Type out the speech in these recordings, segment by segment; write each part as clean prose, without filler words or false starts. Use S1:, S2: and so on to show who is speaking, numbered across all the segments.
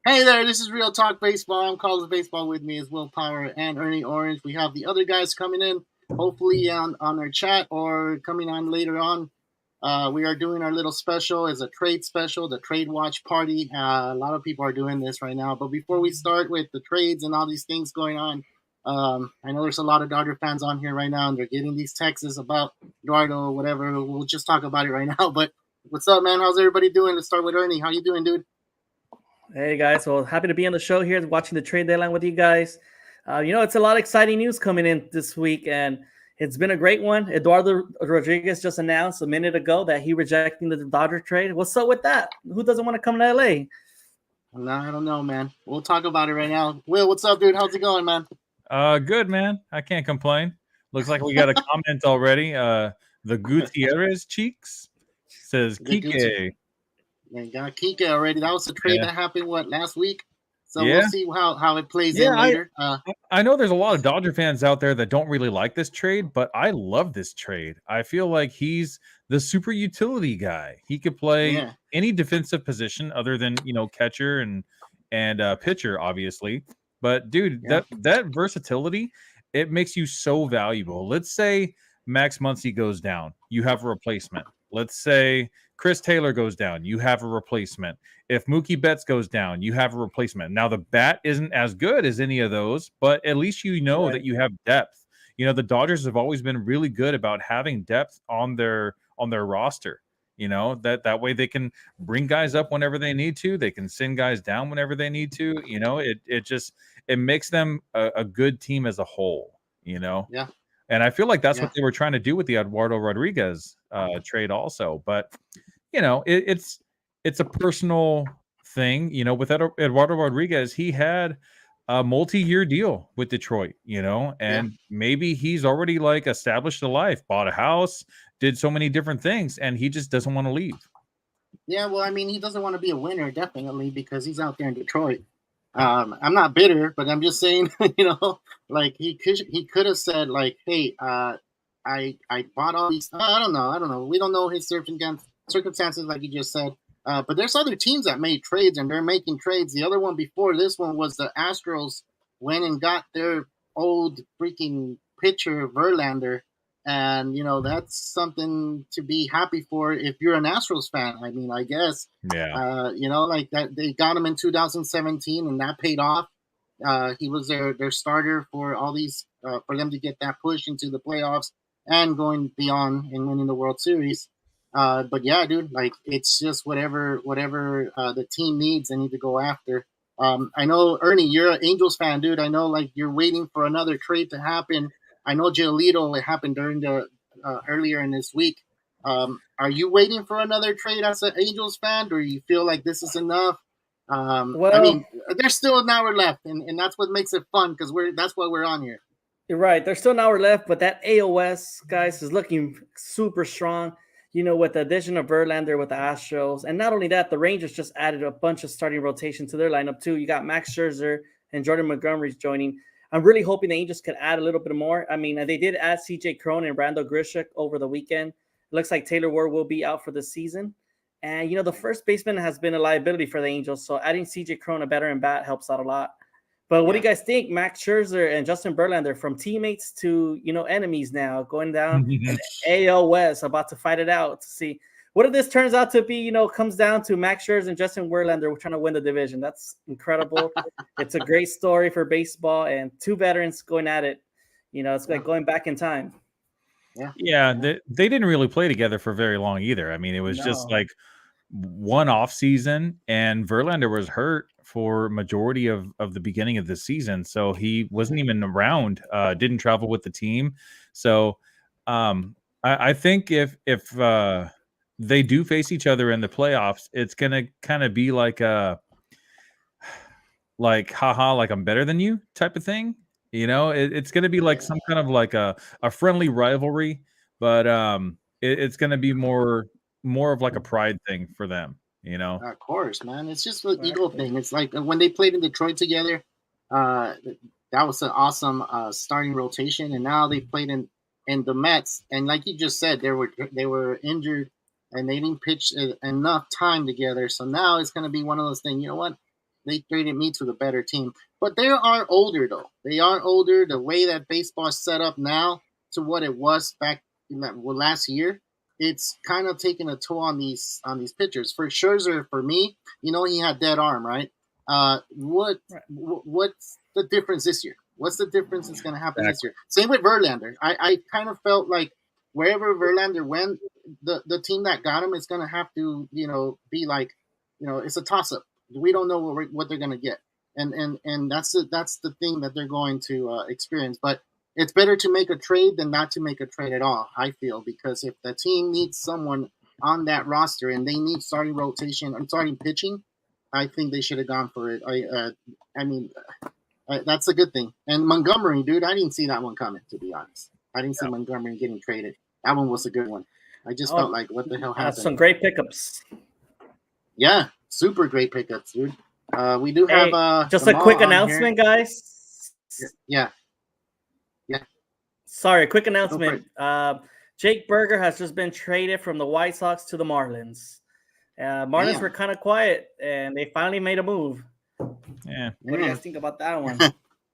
S1: Hey there, this is Real Talk Baseball. I'm Carlos Baseball. With me is Will Power and Ernie Orange. We have the other guys coming in, hopefully on our chat or coming on later on. We are doing our little special as a trade special, the trade watch party. A lot of people are doing this right now. But before we start with the trades and all these things going on, I know there's a lot of Dodger fans on here right now, and they're getting these texts about Eduardo, whatever. We'll just talk about it right now. But what's up, man? How's everybody doing? Let's start with Ernie. How you doing, dude?
S2: Hey guys, well, happy to be on the show here, watching the trade deadline with you guys. It's a lot of exciting news coming in this week, and it's been a great one. Eduardo Rodriguez just announced a minute ago that he rejecting the Dodger trade. What's up with that? Who doesn't want to come to LA?
S1: No, I don't know, man. We'll talk about it right now. Will, what's up, dude? How's it going, man?
S3: Good, man. I can't complain. Looks like we got a comment already. The Gutierrez cheeks says Kike.
S1: Yeah, got Kike already. That was a trade that happened last week. So
S3: Yeah.
S1: we'll see how it plays in later.
S3: I know there's a lot of Dodger fans out there that don't really like this trade, but I love this trade. I feel like he's the super utility guy. He could play any defensive position other than catcher and pitcher, obviously. But dude, that versatility, it makes you so valuable. Let's say Max Muncy goes down, you have a replacement. Let's say Chris Taylor goes down, you have a replacement. If Mookie Betts goes down, you have a replacement. Now the bat isn't as good as any of those, but at least you know that you have depth. The Dodgers have always been really good about having depth on their roster. That way they can bring guys up whenever they need to. They can send guys down whenever they need to. It makes them a good team as a whole.
S1: Yeah.
S3: And I feel like that's what they were trying to do with the Eduardo Rodriguez trade also. But it's a personal thing. With Eduardo Rodriguez, he had a multi-year deal with Detroit, and maybe he's already established a life, bought a house, did so many different things, and he just doesn't want to leave.
S1: Yeah, well, I mean, he doesn't want to be a winner, definitely, because he's out there in Detroit. I'm not bitter, but I'm just saying, he could have said, hey, I bought all these. I don't know. We don't know his circumstances, like you just said. But there's other teams that made trades, and they're making trades. The other one before this one was the Astros went and got their old freaking pitcher Verlander, and that's something to be happy for if you're an Astros fan. I mean, I guess like that they got him in 2017, and that paid off. He was their starter for all these for them to get that push into the playoffs and going beyond and winning the World Series. But yeah, dude, it's just whatever the team needs, they need to go after. I know, Ernie, you're an Angels fan, dude. I know, you're waiting for another trade to happen. I know Giolito, it happened during the earlier in this week. Are you waiting for another trade as an Angels fan, or you feel like this is enough? I mean, there's still an hour left, and that's what makes it fun because that's why we're on here.
S2: You're right. There's still an hour left, but that AOS, guys, is looking super strong. With the addition of Verlander with the Astros. And not only that, the Rangers just added a bunch of starting rotation to their lineup too. You got Max Scherzer and Jordan Montgomery's joining. I'm really hoping the Angels could add a little bit more. I mean, they did add CJ Cron and Randall Grichuk over the weekend. It looks like Taylor Ward will be out for the season. And, the first baseman has been a liability for the Angels. So adding CJ Cron, a veteran bat, helps out a lot. But what do you guys think? Max Scherzer and Justin Verlander, from teammates to, enemies now, going down AL West, about to fight it out to see what if this turns out to be, comes down to Max Scherzer and Justin Verlander trying to win the division. That's incredible. It's a great story for baseball, and two veterans going at it. It's like going back in time.
S3: Yeah, they didn't really play together for very long either. I mean, it was just like one off season, and Verlander was hurt for majority of the beginning of the season, so he wasn't even around, didn't travel with the team. So I think if they do face each other in the playoffs, it's gonna kind of be like haha, like I'm better than you type of thing. It's gonna be like some kind of like a friendly rivalry, but it's gonna be more of like a pride thing for them.
S1: Of course, man. It's just an ego thing. It's like when they played in Detroit together, that was an awesome starting rotation, and now they played in the Mets, and like you just said, they were injured, and they didn't pitch enough time together. So now it's going to be one of those things. You know what? they traded me to the better team. But they are older though. They are older. The way that baseball's set up now to what it was back in last year, it's kind of taking a toll on these pitchers. For Scherzer, for me, he had dead arm, right? What's the difference this year? What's the difference that's going to happen this year? Same with Verlander. I kind of felt like wherever Verlander went, the team that got him is going to have to, be like, it's a toss up. We don't know what they're going to get, and that's the thing that they're going to experience. But it's better to make a trade than not to make a trade at all, I feel, because if the team needs someone on that roster and they need starting rotation and starting pitching, I think they should have gone for it. I mean, that's a good thing. And Montgomery, dude, I didn't see that one coming, to be honest. I didn't see Montgomery getting traded. That one was a good one. I just felt like, what the hell happened?
S2: Some great pickups.
S1: Yeah, super great pickups, dude. We do have
S2: just a quick announcement, guys.
S1: Yeah.
S2: Sorry, quick announcement. Jake Berger has just been traded from the White Sox to the Marlins. Marlins were kind of quiet, and they finally made a move.
S3: Yeah.
S2: What do you guys think about that one?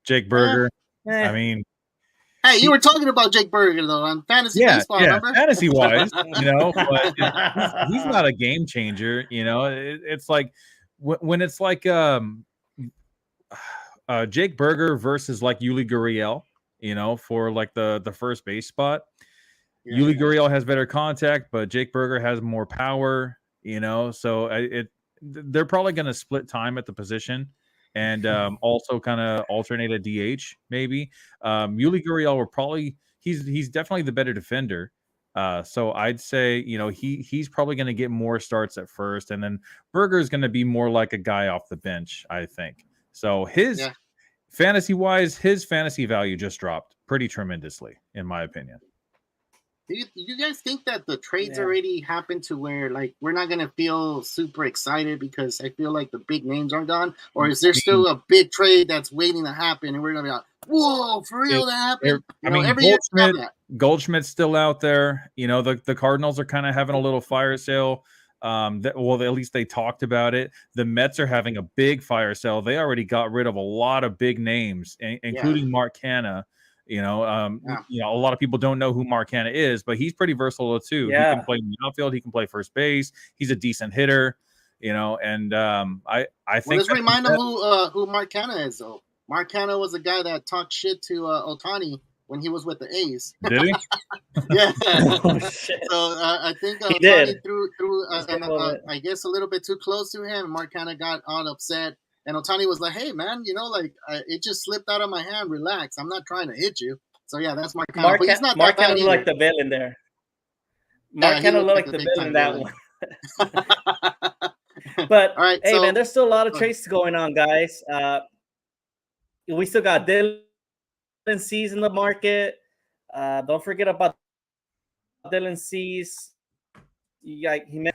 S3: Jake Berger. I mean,
S1: hey, you were talking about Jake Berger though on fantasy baseball, remember?
S3: Fantasy wise, but he's not a game changer. It's like when it's like Jake Berger versus like Yuli Gurriel. For like the first base spot. Yuli Gurriel has better contact, but Jake Berger has more power, so they're probably going to split time at the position and also kind of alternate a DH maybe. Yuli Gurriel will probably he's definitely the better defender. So I'd say, he's probably going to get more starts at first, and then Berger is going to be more like a guy off the bench, I think. So fantasy-wise, his fantasy value just dropped pretty tremendously, in my opinion.
S1: Do you guys think that the trades already happened to where, like, we're not going to feel super excited because I feel like the big names are gone? Or is there still a big trade that's waiting to happen and we're going to be like, whoa, for real, that happened?
S3: Goldschmidt's still out there. The Cardinals are kind of having a little fire sale. At least they talked about it. The Mets are having a big fire sale. They already got rid of a lot of big names, including Mark Canha. A lot of people don't know who Mark Canha is, but he's pretty versatile too. Yeah. He can play in the outfield. He can play first base. He's a decent hitter. I think.
S1: Let's remind them who Mark Canha is, though. Mark Canha was the guy that talked shit to Ohtani when he was with the A's.
S3: Did he?
S1: Yeah. So I think Ohtani threw I guess a little bit too close to him. Mark Canha got all upset. And Ohtani was like, hey, man, it just slipped out of my hand. Relax. I'm not trying to hit you. So, yeah, that's Mark Canha. But he's not
S2: Mark Canha looked like the villain there. Mark Canha looked like the villain in that one. But, right, man, there's still a lot of trades going on, guys. We still got Dylan Cease in the market. Don't forget about Dylan Cease. I'm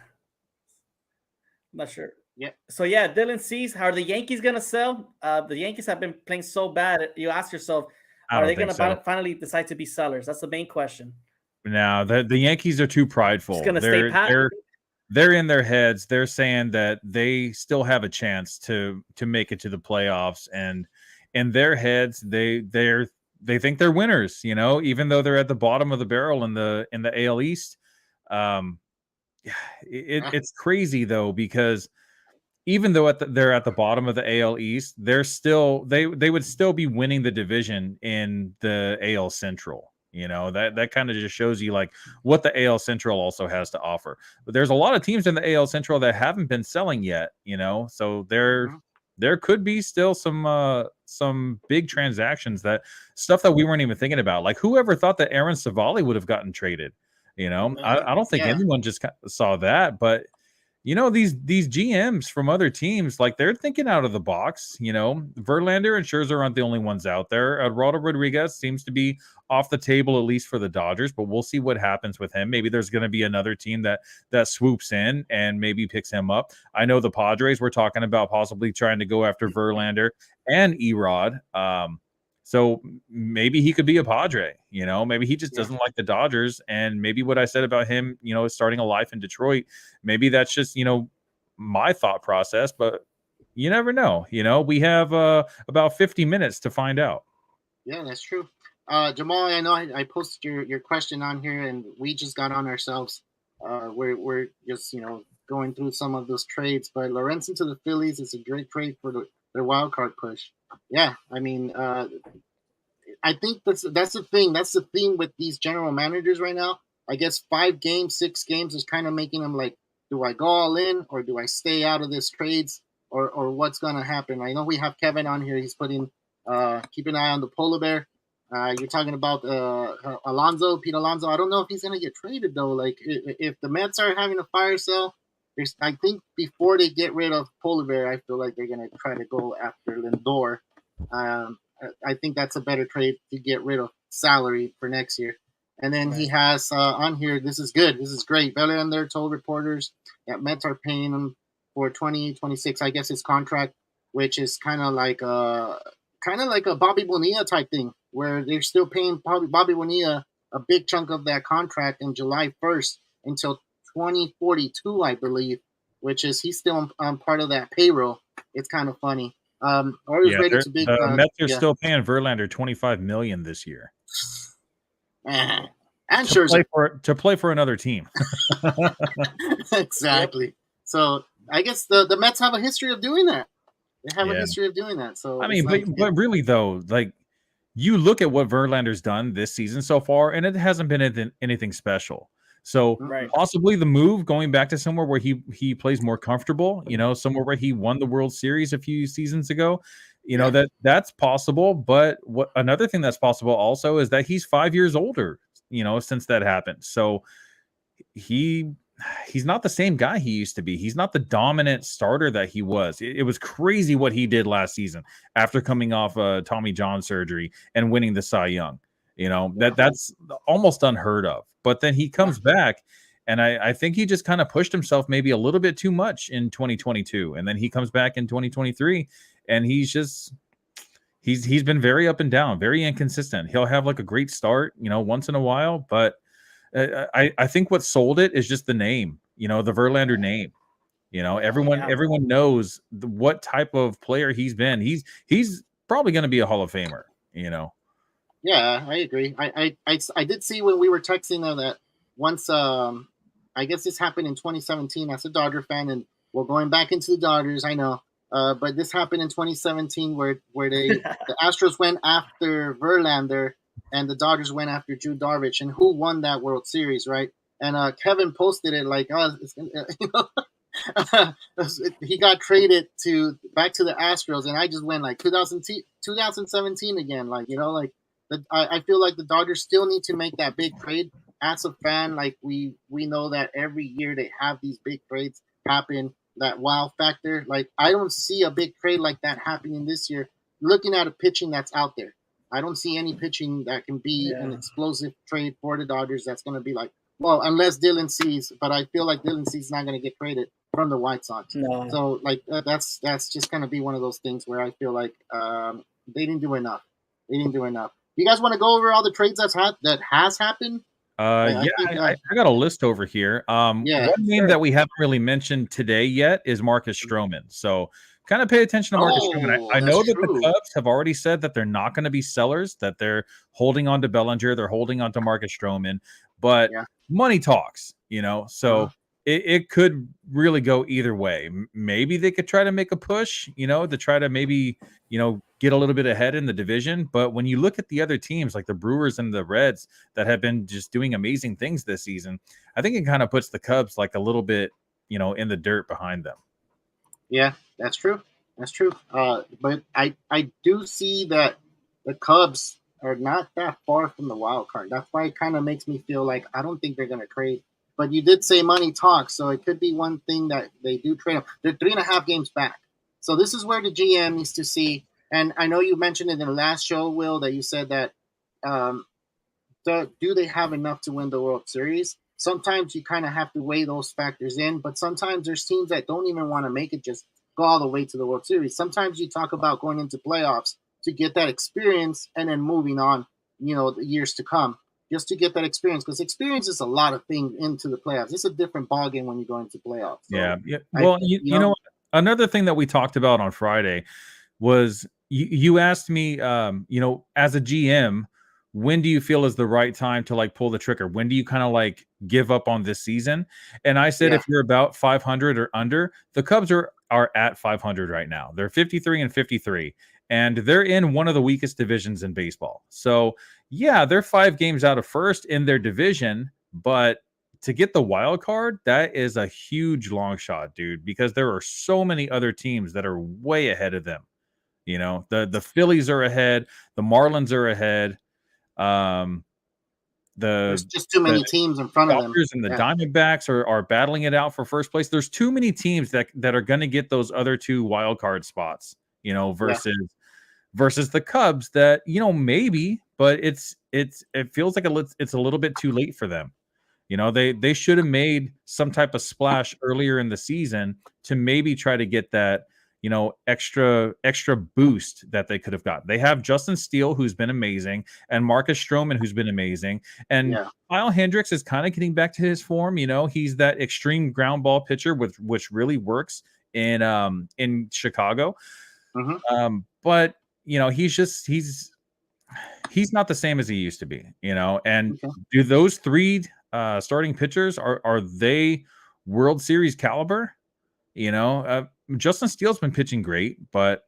S2: not sure.
S1: Yeah.
S2: So Dylan Cease. How are the Yankees gonna sell? The Yankees have been playing so bad. You ask yourself, are they gonna finally decide to be sellers? That's the main question.
S3: No, the Yankees are too prideful.
S2: It's gonna stay pat.
S3: They're in their heads. They're saying that they still have a chance to make it to the playoffs, and in their heads, they think they're winners. Even though they're at the bottom of the barrel in the AL East. It's crazy though, because even though they're at the bottom of the AL East, they're still they would still be winning the division in the AL Central. That kind of just shows you like what the AL Central also has to offer. But there's a lot of teams in the AL Central that haven't been selling yet. So there could be still some big transactions, stuff that we weren't even thinking about. Like, whoever thought that Aaron Savali would have gotten traded? I don't think anyone just saw that, but these GMs from other teams, like, they're thinking out of the box. Verlander and Scherzer aren't the only ones out there. Eduardo Rodriguez seems to be off the table, at least for the Dodgers, but we'll see what happens with him. Maybe there's going to be another team that swoops in and maybe picks him up. I know the Padres were talking about possibly trying to go after Verlander and Erod. So maybe he could be a Padre, maybe he just doesn't like the Dodgers. And maybe what I said about him, starting a life in Detroit, maybe that's just, my thought process. But, You never know. We have about 50 minutes to find out.
S1: Yeah, that's true. Jamal, I know I posted your question on here, and we just got on ourselves. We're just going through some of those trades, but Lorenzen to the Phillies is a great trade for their wild card push. Yeah, I mean, I think that's the thing. That's the thing with these general managers right now. I guess 5 games, 6 games is kind of making them like, do I go all in or do I stay out of this trades or what's gonna happen? I know we have Kevin on here. He's putting keep an eye on the polar bear. You're talking about Pete Alonso. I don't know if he's gonna get traded though. Like if the Mets are having a fire sale, I think before they get rid of polar bear, I feel like they're gonna try to go after Lindor. I think that's a better trade to get rid of salary for next year. And then he has on here, this is good. This is great. Verlander told reporters that Mets are paying him for 2026, I guess his contract, which is kind of like a Bobby Bonilla type thing, where they're still paying Bobby Bonilla a big chunk of that contract in July 1st until 2042, I believe, which is he's still on part of that payroll. It's kind of funny.
S3: The Mets are still paying Verlander $25 million this year,
S1: and Scherzer
S3: to play for another team.
S1: Exactly. Yep. So I guess the Mets have a history of doing that. They have a history of doing that. So
S3: I mean, but really though, like you look at what Verlander's done this season so far, and it hasn't been anything special. So possibly the move going back to somewhere where he plays more comfortable, somewhere where he won the World Series a few seasons ago, that's possible. But another thing that's possible also is that he's 5 years older, since that happened. So he's not the same guy he used to be. He's not the dominant starter that he was. It was crazy what he did last season after coming off Tommy John surgery and winning the Cy Young. That's almost unheard of. But then he comes back, and I think he just kind of pushed himself maybe a little bit too much in 2022. And then he comes back in 2023, and he's been very up and down, very inconsistent. He'll have like a great start, once in a while. But I think what sold it is just the name, the Verlander name. Everyone knows what type of player he's been. He's probably going to be a Hall of Famer,
S1: Yeah, I agree. I did see when we were texting that once. I guess this happened in 2017 as a Dodger fan, and we're going back into the Dodgers. I know, but this happened in 2017 where the Astros went after Verlander and the Dodgers went after Drew Darvish, and who won that World Series, right? And Kevin posted it like, he got traded back to the Astros, and I just went like 2017 again, I feel like the Dodgers still need to make that big trade. As a fan, like we know that every year they have these big trades happen, that wow factor. Like I don't see a big trade like that happening this year. Looking at a pitching that's out there, I don't see any pitching that can be an explosive trade for the Dodgers that's going to be like, well, unless Dylan Cease, but I feel like Dylan Cease is not going to get traded from the White Sox. No. So like that's just going to be one of those things where I feel like they didn't do enough. You guys want to go over all the trades that has happened?
S3: I got a list over here. One name that we haven't really mentioned today yet is Marcus Stroman. So kind of pay attention to Marcus Stroman. I know that the Cubs have already said that they're not going to be sellers, that they're holding on to Bellinger, they're holding on to Marcus Stroman, but money talks, so it could really go either way. Maybe they could try to make a push, to try to maybe, get a little bit ahead in the division. But when you look at the other teams like the Brewers and the Reds that have been just doing amazing things this season, I think it kind of puts the Cubs like a little bit, in the dirt behind them.
S1: Yeah, that's true. But I do see that the Cubs are not that far from the wild card. That's why it kind of makes me feel like I don't think they're going to trade. But you did say money talks, so it could be one thing that they do trade them. They're 3.5 games back. So this is where the GM needs to see. And I know you mentioned it in the last show, Will, that you said that do they have enough to win the World Series? Sometimes you kind of have to weigh those factors in, but sometimes there's teams that don't even want to make it just go all the way to the World Series. Sometimes you talk about going into playoffs to get that experience and then moving on, the years to come, just to get that experience, because experience is a lot of things into the playoffs. It's a different ballgame when you go into playoffs. So
S3: Well, you know what? another thing that we talked about on Friday was you asked me, as a GM, when do you feel is the right time to like pull the trigger? When do you kind of like give up on this season? And I said, if you're about 500 or under, the Cubs are at 500 right now. They're 53-53, and they're in one of the weakest divisions in baseball. So yeah, they're 5 games out of first in their division, but to get the wild card, that is a huge long shot, dude, because there are so many other teams that are way ahead of them. The Phillies are ahead, the Marlins are ahead.
S1: There's just too many teams in front of them.
S3: Dodgers and the Diamondbacks are battling it out for first place. There's too many teams that are going to get those other 2 wild card spots, versus the Cubs that, maybe, but it feels like it's a little bit too late for them. They should have made some type of splash earlier in the season to maybe try to get that, extra boost that they could have got. They have Justin Steele, who's been amazing, and Marcus Stroman, who's been amazing. And Kyle Hendricks is kind of getting back to his form. He's that extreme ground ball pitcher which really works in Chicago. But he's not the same as he used to be, and do those 3 starting pitchers, are they World Series caliber? Justin Steele's been pitching great, but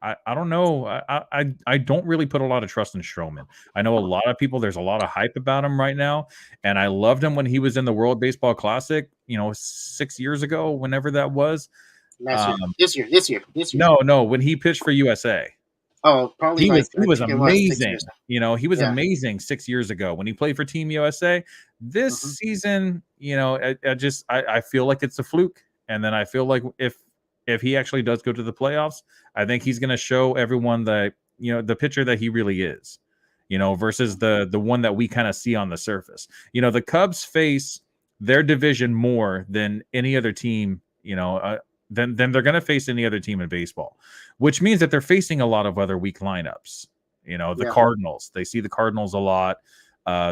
S3: I don't know. I don't really put a lot of trust in Stroman. I know a lot of people, there's a lot of hype about him right now, and I loved him when he was in the World Baseball Classic, 6 years ago, whenever that was.
S1: This year.
S3: No, when he pitched for USA.
S1: Oh, probably
S3: he was amazing. He was amazing 6 years ago when he played for Team USA. This season, I feel like it's a fluke. And then I feel like if he actually does go to the playoffs, I think he's going to show everyone that, the pitcher that he really is, versus the one that we kind of see on the surface. The Cubs face their division more than any other team, than they're going to face any other team in baseball, which means that they're facing a lot of other weak lineups. The Cardinals, they see the Cardinals a lot.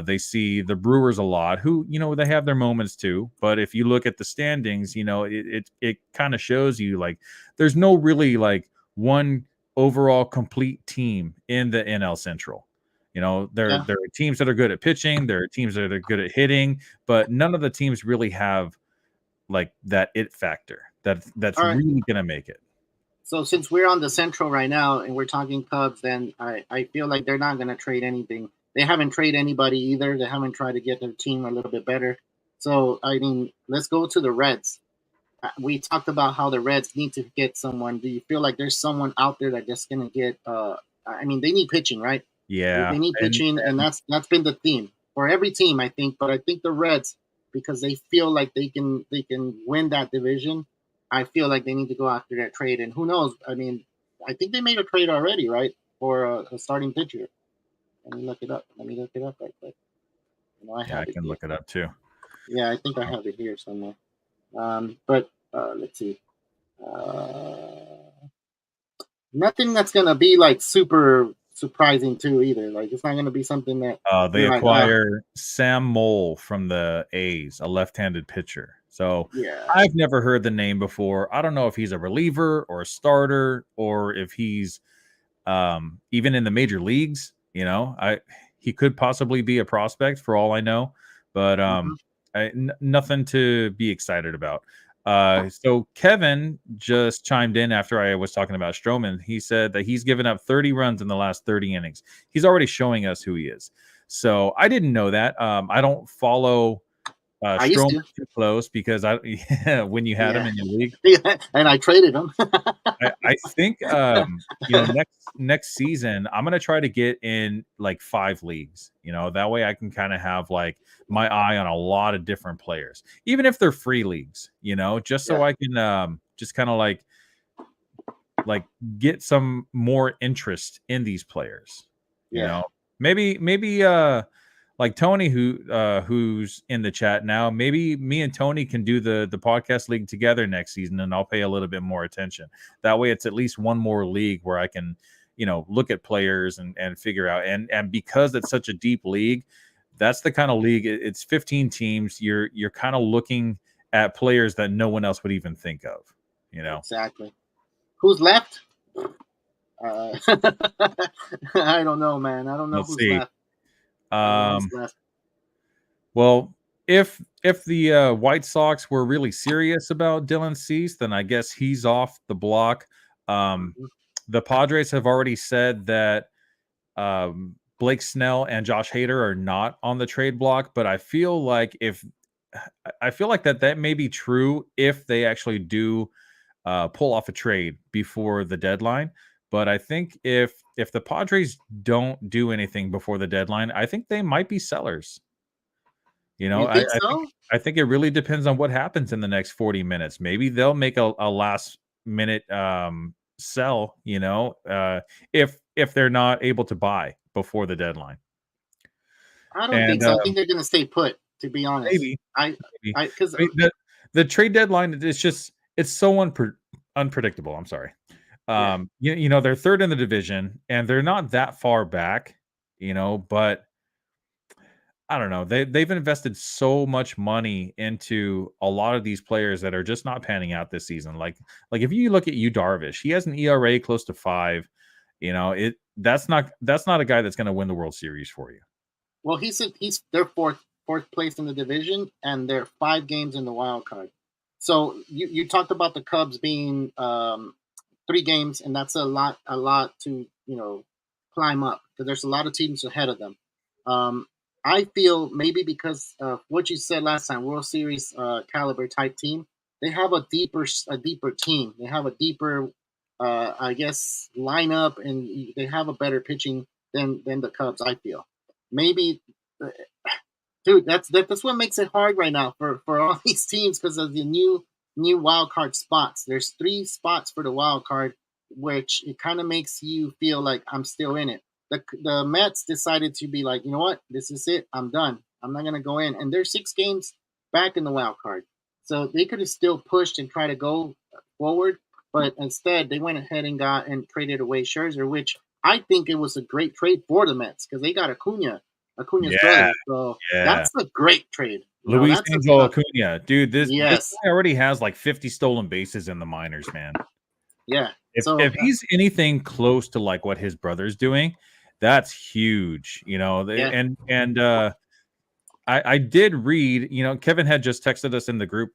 S3: They see the Brewers a lot, who, they have their moments too. But if you look at the standings, it kind of shows you like there's no really like one overall complete team in the NL Central. There are teams that are good at pitching. There are teams that are good at hitting, but none of the teams really have like that it factor that's really going to make it.
S1: So since we're on the Central right now and we're talking Cubs, then I feel like they're not going to trade anything. They haven't traded anybody either. They haven't tried to get their team a little bit better. So, let's go to the Reds. We talked about how the Reds need to get someone. Do you feel like there's someone out there that's just going to get they need pitching, right?
S3: Yeah.
S1: They need pitching, and that's been the theme for every team, I think. But I think the Reds, because they feel like they can win that division, I feel like they need to go after that trade. And who knows? I think they made a trade already, right? For a starting pitcher. Let me look it up right quick.
S3: I can look it up too.
S1: Yeah, I think I have it here somewhere. But let's see. Nothing that's gonna be like super surprising too either. Like it's not gonna be something that
S3: they acquire Sam Mole from the A's, a left-handed pitcher. So I've never heard the name before. I don't know if he's a reliever or a starter or if he's even in the major leagues. He could possibly be a prospect for all I know, but nothing to be excited about. So Kevin just chimed in after I was talking about Stroman. He said that he's given up 30 runs in the last 30 innings. He's already showing us who he is. So I didn't know that. I don't follow Stroman too close because when you had him in your league,
S1: and I traded him.
S3: I think next season I'm gonna try to get in like 5 leagues. That way I can kind of have like my eye on a lot of different players, even if they're free leagues. Just so I can just kind of like get some more interest in these players. Maybe like Tony, who's in the chat now, maybe me and Tony can do the podcast league together next season, and I'll pay a little bit more attention. That way, it's at least one more league where I can, look at players and figure out. And because it's such a deep league, that's the kind of league. It's 15 teams. You're kind of looking at players that no one else would even think of.
S1: Exactly. Who's left? I don't know, man. I don't know who's left.
S3: Well, if the White Sox were really serious about Dylan Cease, then I guess he's off the block. The Padres have already said that Blake Snell and Josh Hader are not on the trade block, but I feel like that may be true if they actually do pull off a trade before the deadline. But I think if the Padres don't do anything before the deadline, I think they might be sellers. I think it really depends on what happens in the next 40 minutes. Maybe they'll make a last minute sell, if they're not able to buy before the deadline.
S1: I don't think so. I think they're going to stay put, to be honest.
S3: Maybe. Because the trade deadline is just, it's so unpredictable. I'm sorry. They're third in the division and they're not that far back, but I don't know. They've invested so much money into a lot of these players that are just not panning out this season. Like if you look at Yu Darvish, he has an ERA close to 5. That's not a guy that's going to win the World Series for you.
S1: Well, he's their fourth place in the division, and they're 5 games in the wild card. So you talked about the Cubs being 3 games, and that's a lot to climb up, because there's a lot of teams ahead of them. I feel maybe because of what you said last time, World Series caliber type team, they have a deeper team. They have a deeper, I guess, lineup, and they have a better pitching than the Cubs. I feel maybe, dude, that's what makes it hard right now for all these teams, because of the new wild card spots. There's 3 spots for the wild card, which it kind of makes you feel like I'm still in it. The Mets decided to be like, you know what, this is it. I'm done. I'm not going to go in. And they're 6 games back in the wild card. So they could have still pushed and try to go forward. But instead, they went ahead and traded away Scherzer, which I think it was a great trade for the Mets, because they got Acuña's brother. So that's a great trade.
S3: Luis Angel Acuna. Dude, this guy already has like 50 stolen bases in the minors, man.
S1: Yeah.
S3: If he's anything close to like what his brother's doing, that's huge, I did read, Kevin had just texted us in the group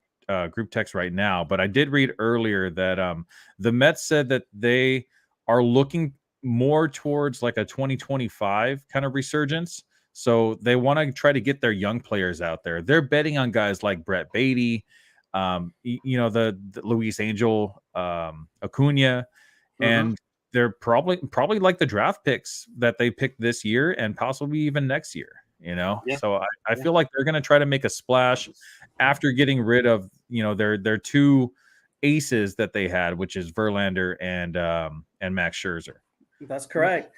S3: text right now, but I did read earlier that the Mets said that they are looking more towards like a 2025 kind of resurgence. So they want to try to get their young players out there. They're betting on guys like Brett Beatty, the Luis Angel, Acuna, and they're probably like the draft picks that they picked this year and possibly even next year, So I feel like they're going to try to make a splash after getting rid of, their 2 aces that they had, which is Verlander and Max Scherzer.
S2: That's correct.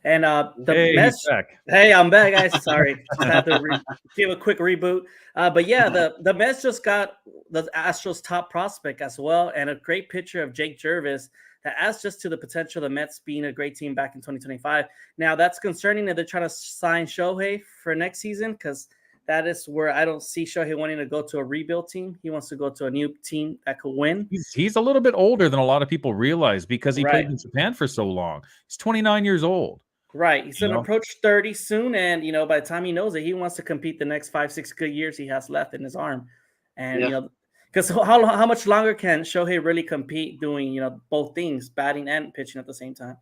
S2: And the Mets. Hey, I'm back, guys. Sorry, just had to give a quick reboot. But yeah, the Mets just got the Astros' top prospect as well, and a great picture of Jake Jervis that adds just to the potential of the Mets being a great team back in 2025. Now, that's concerning that they're trying to sign Shohei for next season, because that is where I don't see Shohei wanting to go to a rebuild team. He wants to go to a new team that could win.
S3: He's a little bit older than a lot of people realize, because he played in Japan for so long. He's 29 years old.
S2: Right. He's going to approach 30 soon. And, by the time he knows it, he wants to compete the next 5-6 good years he has left in his arm. And, because how much longer can Shohei really compete doing, both things, batting and pitching at the same time?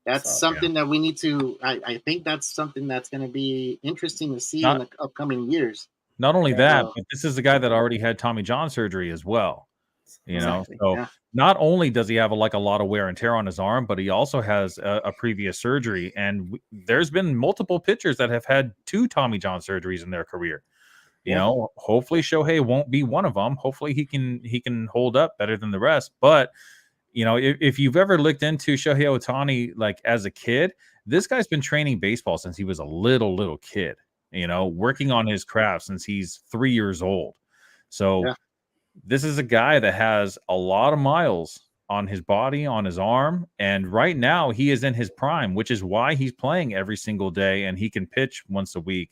S1: That's something that we need to, I think that's something that's going to be interesting to see in the upcoming years.
S3: Not only that, but this is a guy that already had Tommy John surgery as well. Not only does he have a lot of wear and tear on his arm, but he also has a previous surgery. And there's been multiple pitchers that have had 2 Tommy John surgeries in their career. Hopefully Shohei won't be one of them. Hopefully he can hold up better than the rest. But if you've ever looked into Shohei Ohtani, like as a kid, this guy's been training baseball since he was a little kid. Working on his craft since he's 3 years old. So this is a guy that has a lot of miles on his body, on his arm, and right now he is in his prime, which is why he's playing every single day and he can pitch once a week.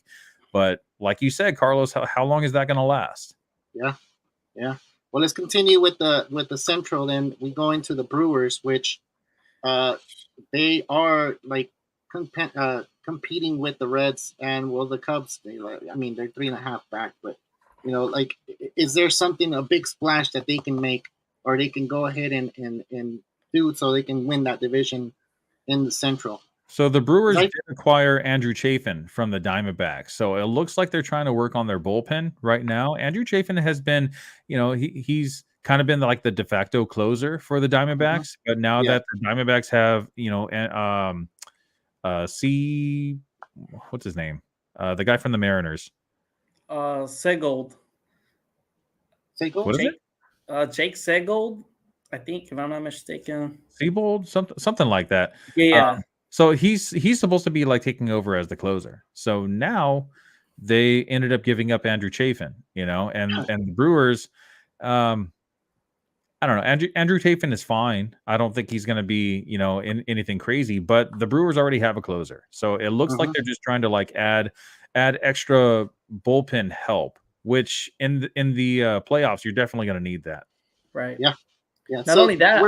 S3: But like you said, Carlos, how long is that going to last?
S1: Yeah. Well, let's continue with the Central. Then we go into the Brewers, which they are like competing with the Reds and well the Cubs. I mean, they're 3.5 back, but like, is there something a big splash that they can make, or they can go ahead and do so they can win that division in the Central?
S3: So the Brewers did acquire Andrew Chafin from the Diamondbacks. So it looks like they're trying to work on their bullpen right now. Andrew Chafin has been, he's kind of been like the de facto closer for the Diamondbacks. But now that the Diamondbacks have, what's his name? The guy from the Mariners.
S2: Segold.
S1: What
S3: is
S2: it? Jake Segold, I think, if I'm not mistaken.
S3: Seabold, something like that.
S2: Yeah.
S3: So he's supposed to be like taking over as the closer. So now they ended up giving up Andrew Chafin, and the Brewers, I don't know. Andrew Chafin is fine. I don't think he's going to be, in anything crazy, but the Brewers already have a closer. So it looks like they're just trying to like add extra bullpen help, which in the playoffs, you're definitely going to need that.
S2: Right.
S1: Yeah.
S2: Not only that,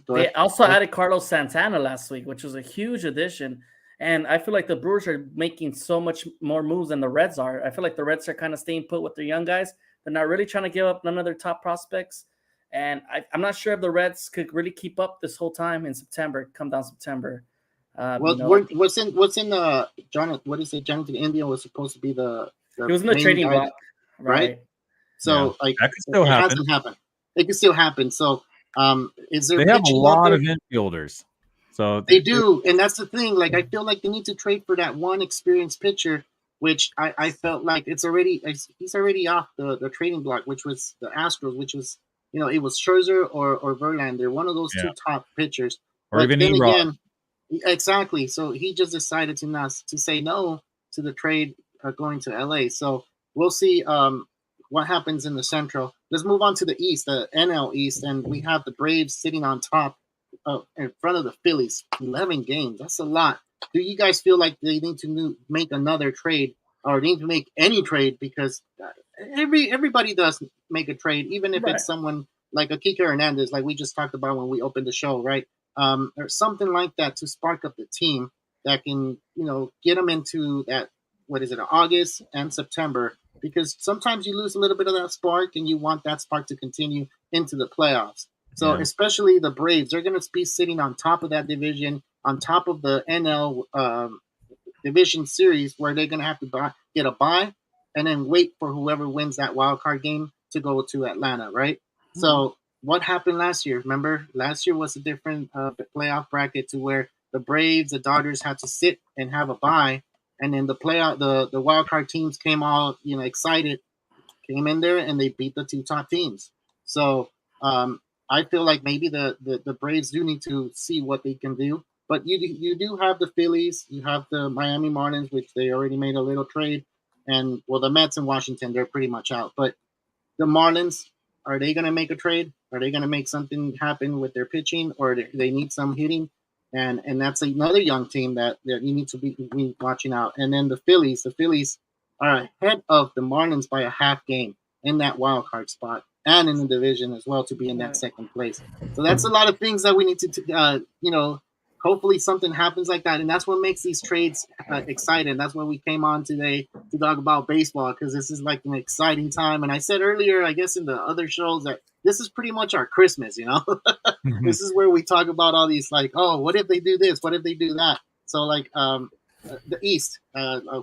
S2: they also added Carlos Santana last week, which was a huge addition. And I feel like the Brewers are making so much more moves than the Reds are. I feel like the Reds are kind of staying put with their young guys. They're not really trying to give up none of their top prospects. And I'm not sure if the Reds could really keep up this whole time in September, come down September.
S1: What's in the Jonathan? What is it? Jonathan India was supposed to be the
S2: he was in the trading block,
S1: right? So like
S3: that could still happen.
S1: Hasn't happened. It can still happen. So is there?
S3: They have a lot of infielders, so
S1: they do, and that's the thing. Like I feel like they need to trade for that one experienced pitcher, which I felt like he's already off the trading block, which was the Astros, which was it was Scherzer or Verlander, one of those two top pitchers.
S3: Or even Erod.
S1: Exactly. So he just decided to say no to the trade going to LA. So we'll see what happens in the Central. Let's move on to the East, the NL East, and we have the Braves sitting on top in front of the Phillies. 11 games. That's a lot. Do you guys feel like they need to make another trade or need to make any trade? Because everybody does make a trade, even if it's someone like a Kike Hernandez, like we just talked about when we opened the show, right? Or something like that to spark up the team that can, get them into that, August and September, because sometimes you lose a little bit of that spark and you want that spark to continue into the playoffs. So especially the Braves, they're going to be sitting on top of that division, on top of the NL division series, where they're going to have to get a bye and then wait for whoever wins that wild card game to go to Atlanta, right? Mm-hmm. So what happened last year? Remember, last year was a different playoff bracket to where the Braves, the Dodgers had to sit and have a bye, and then the wild card teams came all excited, came in there and they beat the two top teams. So I feel like maybe the Braves do need to see what they can do. But you do have the Phillies, you have the Miami Marlins, which they already made a little trade, and the Mets in Washington, they're pretty much out. But the Marlins, are they going to make a trade? Are they going to make something happen with their pitching, or they need some hitting? And that's another young team that you need to be watching out. And then the Phillies are ahead of the Marlins by a half game in that wild card spot and in the division as well to be in that second place. So that's a lot of things that we need to hopefully something happens like that. And that's what makes these trades exciting. That's why we came on today to talk about baseball, because this is like an exciting time. And I said earlier, I guess in the other shows, that this is pretty much our Christmas, mm-hmm. This is where we talk about all these like, oh, what if they do this? What if they do that? So like the East,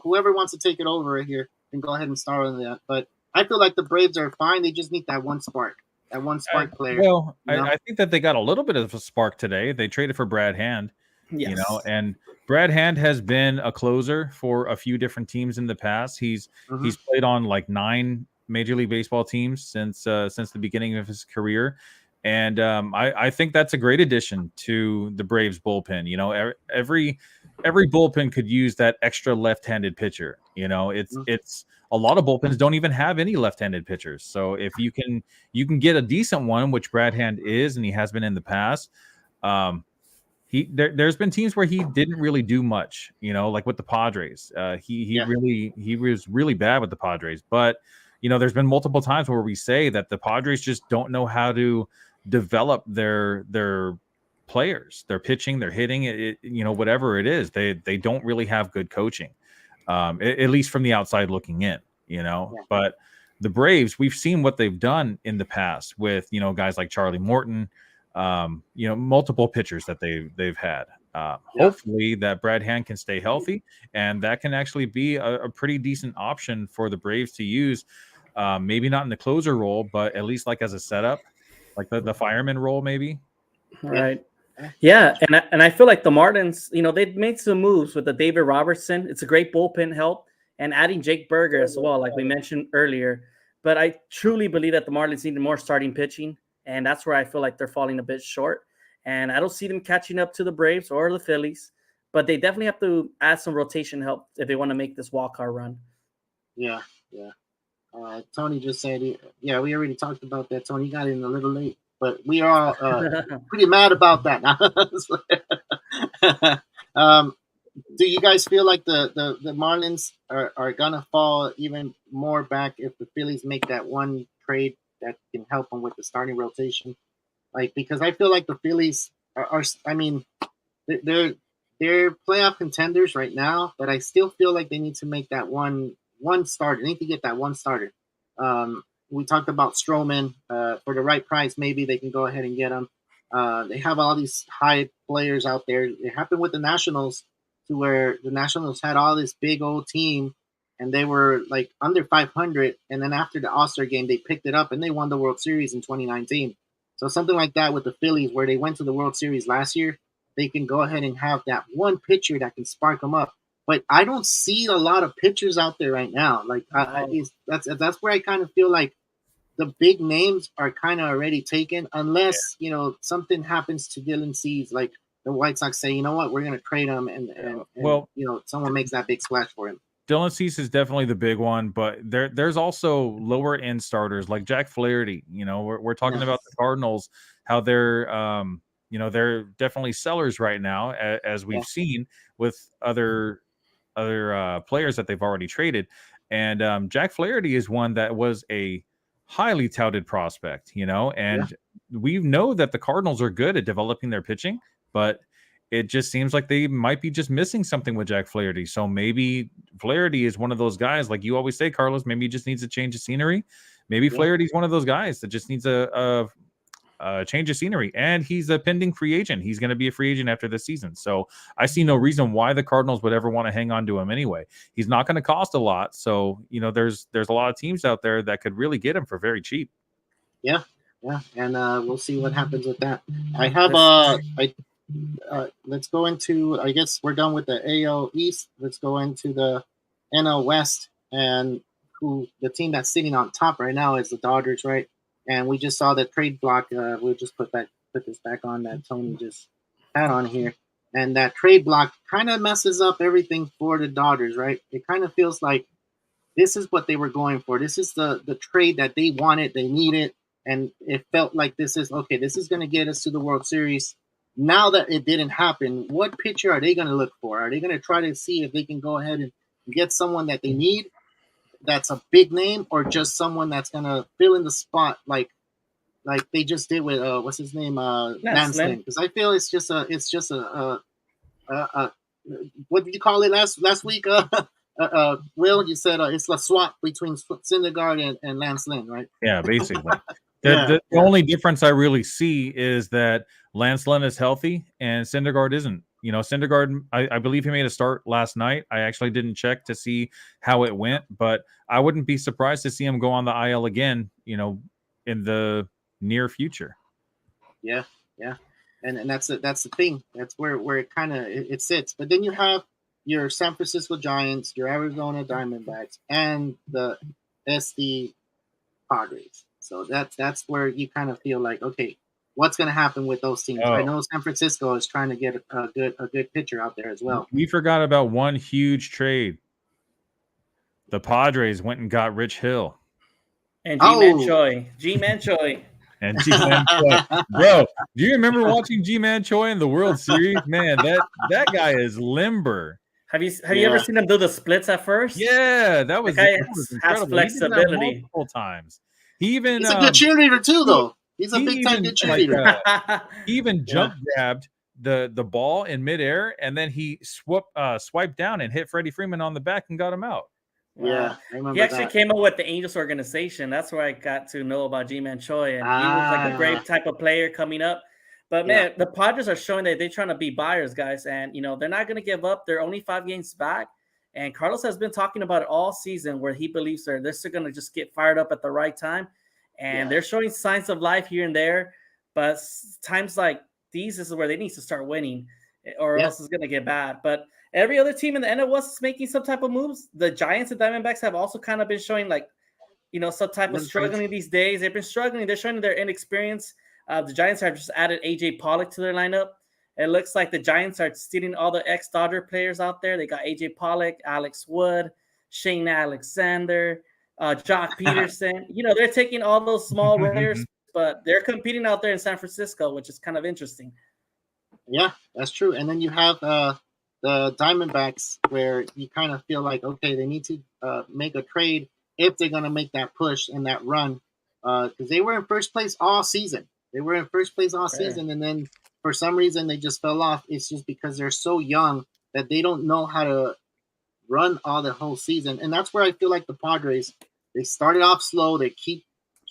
S1: whoever wants to take it over right here can go ahead and start on that. But I feel like the Braves are fine. They just need that one spark. That one spark player.
S3: Well, I think that they got a little bit of a spark today. They traded for Brad Hand, and Brad Hand has been a closer for a few different teams in the past. He's played on like 9 Major League Baseball teams since the beginning of his career, and I think that's a great addition to the Braves bullpen. Every bullpen could use that extra left-handed pitcher. It's a lot of bullpens don't even have any left-handed pitchers. So if you can get a decent one, which Brad Hand is, and he has been in the past. There's been teams where he didn't really do much, like with the Padres. He was really bad with the Padres, but there's been multiple times where we say that the Padres just don't know how to develop their players, their pitching, their hitting, whatever it is. They don't really have good coaching, at least from the outside looking in, But the Braves, we've seen what they've done in the past with, guys like Charlie Morton, multiple pitchers that they've had. Hopefully that Brad Hand can stay healthy, and that can actually be a pretty decent option for the Braves to use. Maybe not in the closer role, but at least like as a setup, like the fireman role, maybe.
S2: Right. Yeah, and I feel like the Marlins, they've made some moves with the David Robertson. It's a great bullpen help, and adding Jake Berger as well, like we mentioned earlier. But I truly believe that the Marlins need more starting pitching, and that's where I feel like they're falling a bit short. And I don't see them catching up to the Braves or the Phillies, but they definitely have to add some rotation help if they want to make this wildcard run.
S1: Yeah. Tony just said, we already talked about that. Tony got in a little late, but we are pretty mad about that now. Do you guys feel like the Marlins are going to fall even more back if the Phillies make that one trade that can help them with the starting rotation? Like, because I feel like the Phillies are they're playoff contenders right now, but I still feel like they need to make that one starter. They need to get that one starter. We talked about Stroman. For the right price, maybe they can go ahead and get him. They have all these high players out there. It happened with the Nationals, to where the Nationals had all this big old team, and they were like under 500. And then after the All-Star game, they picked it up and they won the World Series in 2019. So something like that with the Phillies, where they went to the World Series last year, they can go ahead and have that one pitcher that can spark them up. But I don't see a lot of pitchers out there right now. Like that's where I kind of feel like the big names are kind of already taken, unless something happens to Dylan Cease, like the White Sox say, you know what, we're going to trade him, and someone makes that big splash for him.
S3: Dylan Cease is definitely the big one, but there's also lower end starters like Jack Flaherty. We're talking about the Cardinals, how they're they're definitely sellers right now, as we've seen with other players that they've already traded. And Jack Flaherty is one that was a highly touted prospect, and we know that the Cardinals are good at developing their pitching, but it just seems like they might be just missing something with Jack Flaherty. So maybe Flaherty is one of those guys, like you always say, Carlos, maybe he just needs a change of scenery. Maybe Flaherty's one of those guys that just needs a change of scenery, and he's a pending free agent. He's going to be a free agent after this season. So I see no reason why the Cardinals would ever want to hang on to him anyway. He's not going to cost a lot. So, there's a lot of teams out there that could really get him for very cheap.
S1: Yeah. And we'll see what happens with that. I have let's go into, I guess we're done with the AL East. Let's go into the NL West, and the team that's sitting on top right now is the Dodgers, right? And we just saw the trade block. We'll just put this back on that Tony just had on here. And that trade block kind of messes up everything for the Dodgers, right? It kind of feels like this is what they were going for. This is the trade that they wanted, they needed. And it felt like this is going to get us to the World Series. Now that it didn't happen, what pitcher are they going to look for? Are they going to try to see if they can go ahead and get someone that they need, that's a big name, or just someone that's going to fill in the spot like they just did with what's his name, Lance Lynn? Because I feel it's just a what did you call it last week? Will, you said it's a swap between Syndergaard and Lance Lynn, right?
S3: Yeah, basically. The only difference I really see is that Lance Lynn is healthy and Syndergaard isn't. Syndergaard, I believe he made a start last night. I actually didn't check to see how it went, but I wouldn't be surprised to see him go on the IL again, in the near future.
S1: Yeah. And that's the thing. That's where it kind of it sits. But then you have your San Francisco Giants, your Arizona Diamondbacks, and the SD Padres. So that's where you kind of feel like, okay, what's going to happen with those teams? I know San Francisco is trying to get a good pitcher out there as well.
S3: We forgot about one huge trade. The Padres went and got Rich Hill.
S2: And G-Man Choi. G-Man Choi.
S3: And G-Man Choi. Bro, do you remember watching G-Man Choi in the World Series? Man, that guy is limber.
S2: Have you ever seen him do the splits at first?
S3: Yeah, that was
S2: has
S3: incredible.
S2: flexibility.
S3: He did that multiple times. He even
S1: he's a good cheerleader too, though. He's a big time good cheerleader.
S3: He even jump grabbed the ball in midair, and then he swiped down and hit Freddie Freeman on the back and got him out.
S1: Yeah, I remember
S2: he actually came up with the Angels organization. That's where I got to know about G-Man Choi, and he was like a great type of player coming up. But man, the Padres are showing that they're trying to be buyers, guys, and they're not going to give up. They're only 5 games back, and Carlos has been talking about it all season, where he believes they're going to just get fired up at the right time, and they're showing signs of life here and there. But times like these, this is where they need to start winning, or else it's going to get bad. But every other team in the NL West is making some type of moves. The Giants and Diamondbacks have also kind of been showing some type of struggling these days. They've been struggling. They're showing their inexperience. The Giants have just added A.J. Pollock to their lineup. It looks like the Giants are stealing all the ex-Dodger players out there. They got A.J. Pollock, Alex Wood, Shane Alexander, Jock Peterson. They're taking all those small players, but they're competing out there in San Francisco, which is kind of interesting.
S1: Yeah, that's true. And then you have the Diamondbacks, where you kind of feel like, okay, they need to make a trade if they're going to make that push and that run, because they were in first place all season. And then for some reason they just fell off. It's just because they're so young that they don't know how to run all the whole season. And that's where I feel like the Padres, they started off slow. They keep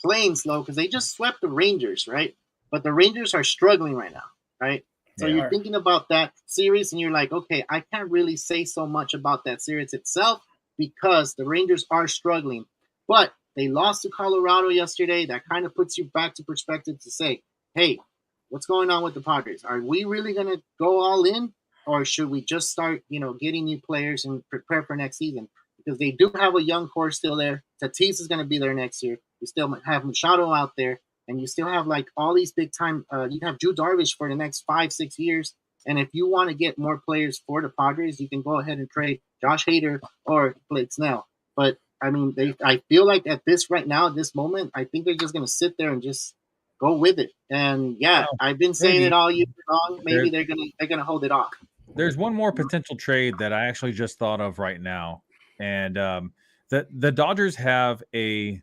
S1: playing slow because they just swept the Rangers, right? But the Rangers are struggling right now, right? So you're thinking about that series and you're like, okay, I can't really say so much about that series itself because the Rangers are struggling. But they lost to Colorado yesterday. That kind of puts you back to perspective to say, hey, what's going on with the Padres? Are we really going to go all in, or should we just start, getting new players and prepare for next season? Because they do have a young core still there. Tatis is going to be there next year. You still have Machado out there, and you still have all these big time. You have Drew Darvish for the next 5-6 years. And if you want to get more players for the Padres, you can go ahead and trade Josh Hader or Blake Snell. But I mean, I feel like at this moment, I think they're just going to sit there and just go with it. And I've been saying it all year long. Maybe they're gonna hold it off.
S3: There's one more potential trade that I actually just thought of right now, and the Dodgers have a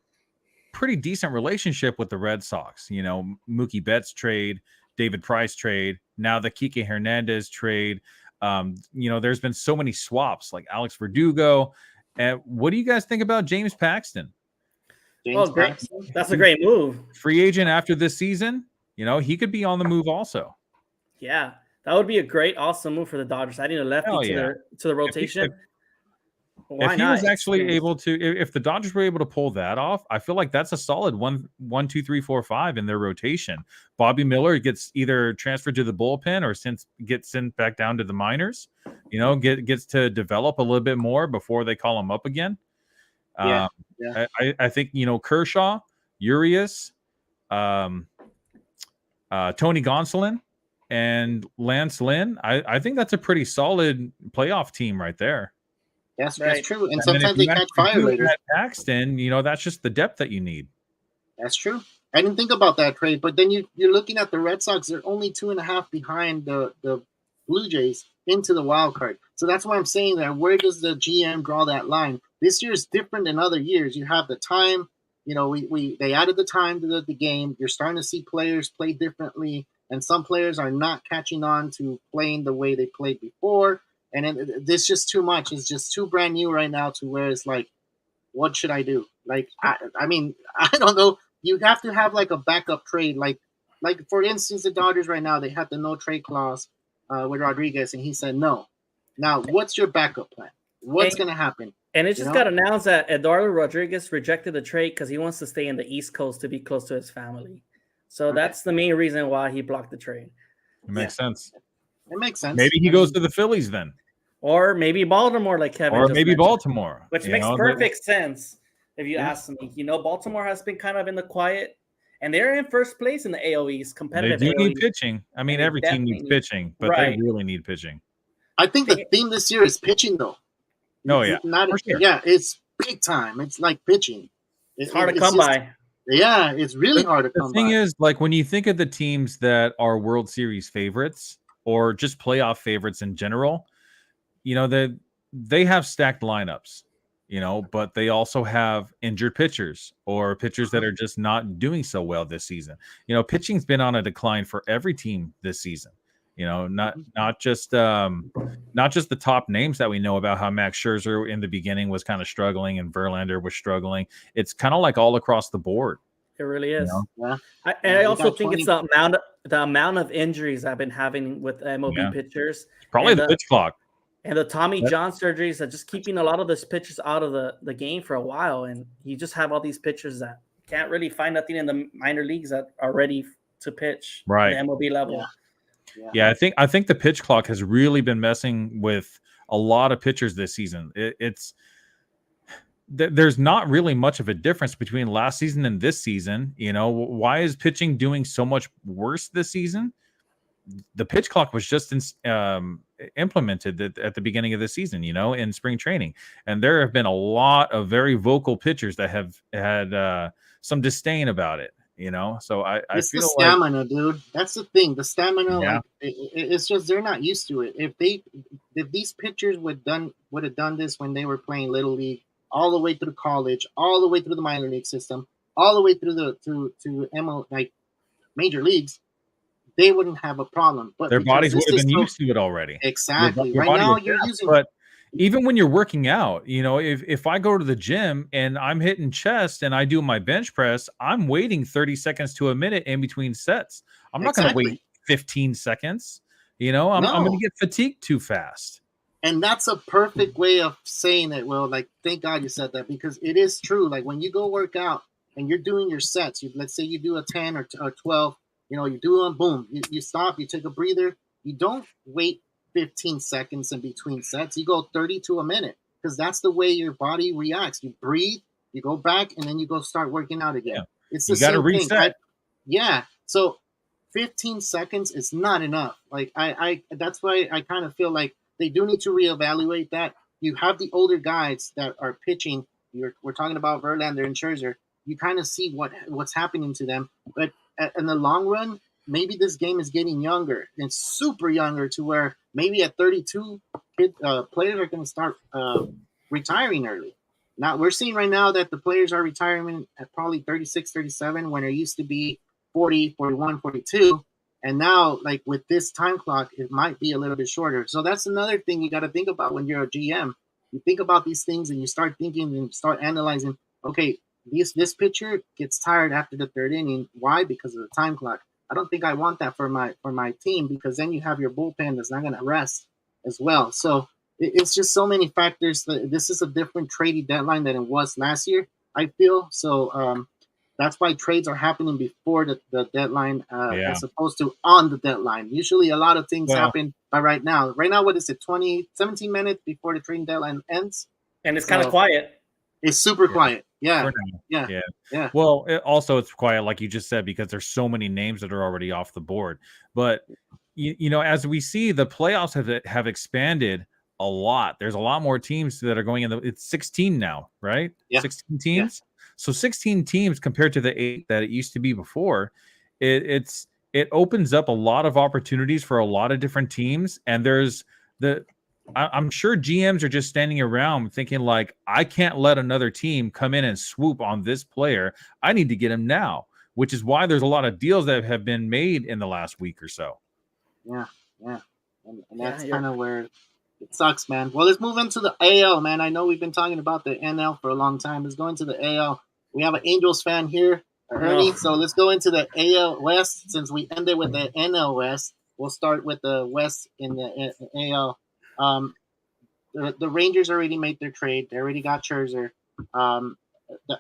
S3: pretty decent relationship with the Red Sox. Mookie Betts trade, David Price trade, now the Kike Hernandez trade. There's been so many swaps, like Alex Verdugo. And what do you guys think about James Paxton?
S2: Great. That's a great move.
S3: Free agent after this season. He could be on the move also.
S2: Yeah, that would be a great, awesome move for the Dodgers. I need a lefty to the rotation.
S3: If he was actually able to, if the Dodgers were able to pull that off, I feel like that's a solid 1, 2, 3, 4, 5 in their rotation. Bobby Miller gets either transferred to the bullpen or gets sent back down to the minors. Gets to develop a little bit more before they call him up again. I think Kershaw, Urias, Tony Gonsolin, and Lance Lynn. I think that's a pretty solid playoff team right there.
S1: That's true. And sometimes they catch fire later.
S3: Paxton, that's just the depth that you need.
S1: That's true. I didn't think about that trade, but then you're looking at the Red Sox. They're only 2.5 behind the Blue Jays into the wild card. So that's why I'm saying that. Where does the GM draw that line? This year is different than other years. You have the time. They added the time to the game. You're starting to see players play differently, and some players are not catching on to playing the way they played before. And this just too much. It's just too brand new right now to where it's like, what should I do? Like, I mean, I don't know. You have to have a backup trade. Like for instance, the Dodgers right now, they have the no trade clause with Rodriguez, and he said no. Now, what's your backup plan? What's going to happen?
S2: And it just got announced that Eduardo Rodriguez rejected the trade because he wants to stay in the East Coast to be close to his family. So that's the main reason why he blocked the trade.
S3: It makes sense.
S1: It makes sense.
S3: Maybe he goes to the Phillies then.
S2: Or maybe Baltimore, like Kevin.
S3: Or maybe Baltimore.
S2: Which makes perfect sense if you ask me. Baltimore has been kind of in the quiet, and they're in first place in the AL East, competitive.
S3: They do need pitching. I mean, every team needs pitching, but they really need pitching.
S1: I think the theme this year is pitching, though.
S3: Oh, yeah.
S1: It's big time. It's like pitching.
S2: It's hard to come by.
S1: Yeah, it's really hard to come by.
S3: The thing is, when you think of the teams that are World Series favorites or just playoff favorites in general, they have stacked lineups, but they also have injured pitchers or pitchers that are just not doing so well this season. Pitching's been on a decline for every team this season. Not just the top names that we know about, how Max Scherzer in the beginning was kind of struggling and Verlander was struggling. It's kind of like all across the board.
S2: It really is.
S1: Yeah.
S2: I also think it's the amount of injuries I've been having with MLB pitchers.
S3: Probably the pitch clock.
S2: And the Tommy John surgeries are just keeping a lot of those pitchers out of the game for a while. And you just have all these pitchers that can't really find nothing in the minor leagues that are ready to pitch
S3: right
S2: at the MLB level.
S3: Yeah, I think the pitch clock has really been messing with a lot of pitchers this season. There's not really much of a difference between last season and this season. Why is pitching doing so much worse this season? The pitch clock was just implemented at the beginning of the season, in spring training. And there have been a lot of very vocal pitchers that have had some disdain about it, So
S1: it's the stamina, dude. That's the thing. The stamina, it's just they're not used to it. If these pitchers would have done this when they were playing Little League, all the way through college, all the way through the minor league system, all the way through to ML, major leagues, they wouldn't have a problem. But
S3: their bodies would have been used to it already.
S1: Exactly. Right now you're using.
S3: But even when you're working out, if I go to the gym and I'm hitting chest and I do my bench press, I'm waiting 30 seconds to a minute in between sets. I'm not going to wait 15 seconds. I'm going to get fatigued too fast.
S1: And that's a perfect way of saying it. Well, thank God you said that, because it is true. Like when you go work out and you're doing your sets, let's say you do a 10 or 12, you do them, boom, you stop, you take a breather. You don't wait 15 seconds in between sets. You go 30 to a minute, because that's the way your body reacts. You breathe, you go back, and then you go start working out again. Yeah. It's the same thing. You got to reset. So 15 seconds is not enough. That's why I kind of feel like they do need to reevaluate that. You have the older guys that are pitching. We're talking about Verlander and Scherzer. You kind of see what's happening to them. But in the long run, maybe this game is getting younger and super younger, to where maybe at 32, players are going to start retiring early. Now, we're seeing right now that the players are retiring at probably 36, 37, when it used to be 40, 41, 42. And now, with this time clock, it might be a little bit shorter. So that's another thing you got to think about when you're a GM. You think about these things and you start thinking and start analyzing, okay, this pitcher gets tired after the third inning. Why? Because of the time clock. I don't think I want that for my team, because then you have your bullpen that's not going to rest as well. So it's just so many factors. This is a different trading deadline than it was last year, I feel. So that's why trades are happening before the deadline as opposed to on the deadline. Usually a lot of things happen by right now. Right now, what is it, 17 minutes before the trading deadline ends?
S2: And it's kind of quiet.
S1: It's super quiet. Yeah.
S3: Well, it's quiet, like you just said, because there's so many names that are already off the board. But, as we see, the playoffs have expanded a lot. There's a lot more teams that are going in. It's 16 now, right? Yeah. 16 teams. Yeah. So 16 teams compared to the 8 that it used to be before. It opens up a lot of opportunities for a lot of different teams. And I'm sure GMs are just standing around thinking, I can't let another team come in and swoop on this player. I need to get him now, which is why there's a lot of deals that have been made in the last week or so.
S1: Yeah. And that's kind of where it sucks, man. Well, let's move into the AL, man. I know we've been talking about the NL for a long time. Let's go into the AL. We have an Angels fan here, Ernie. So let's go into the AL West. Since we ended with the NL West, we'll start with the West in the AL. The Rangers already made their trade. They already got Scherzer. The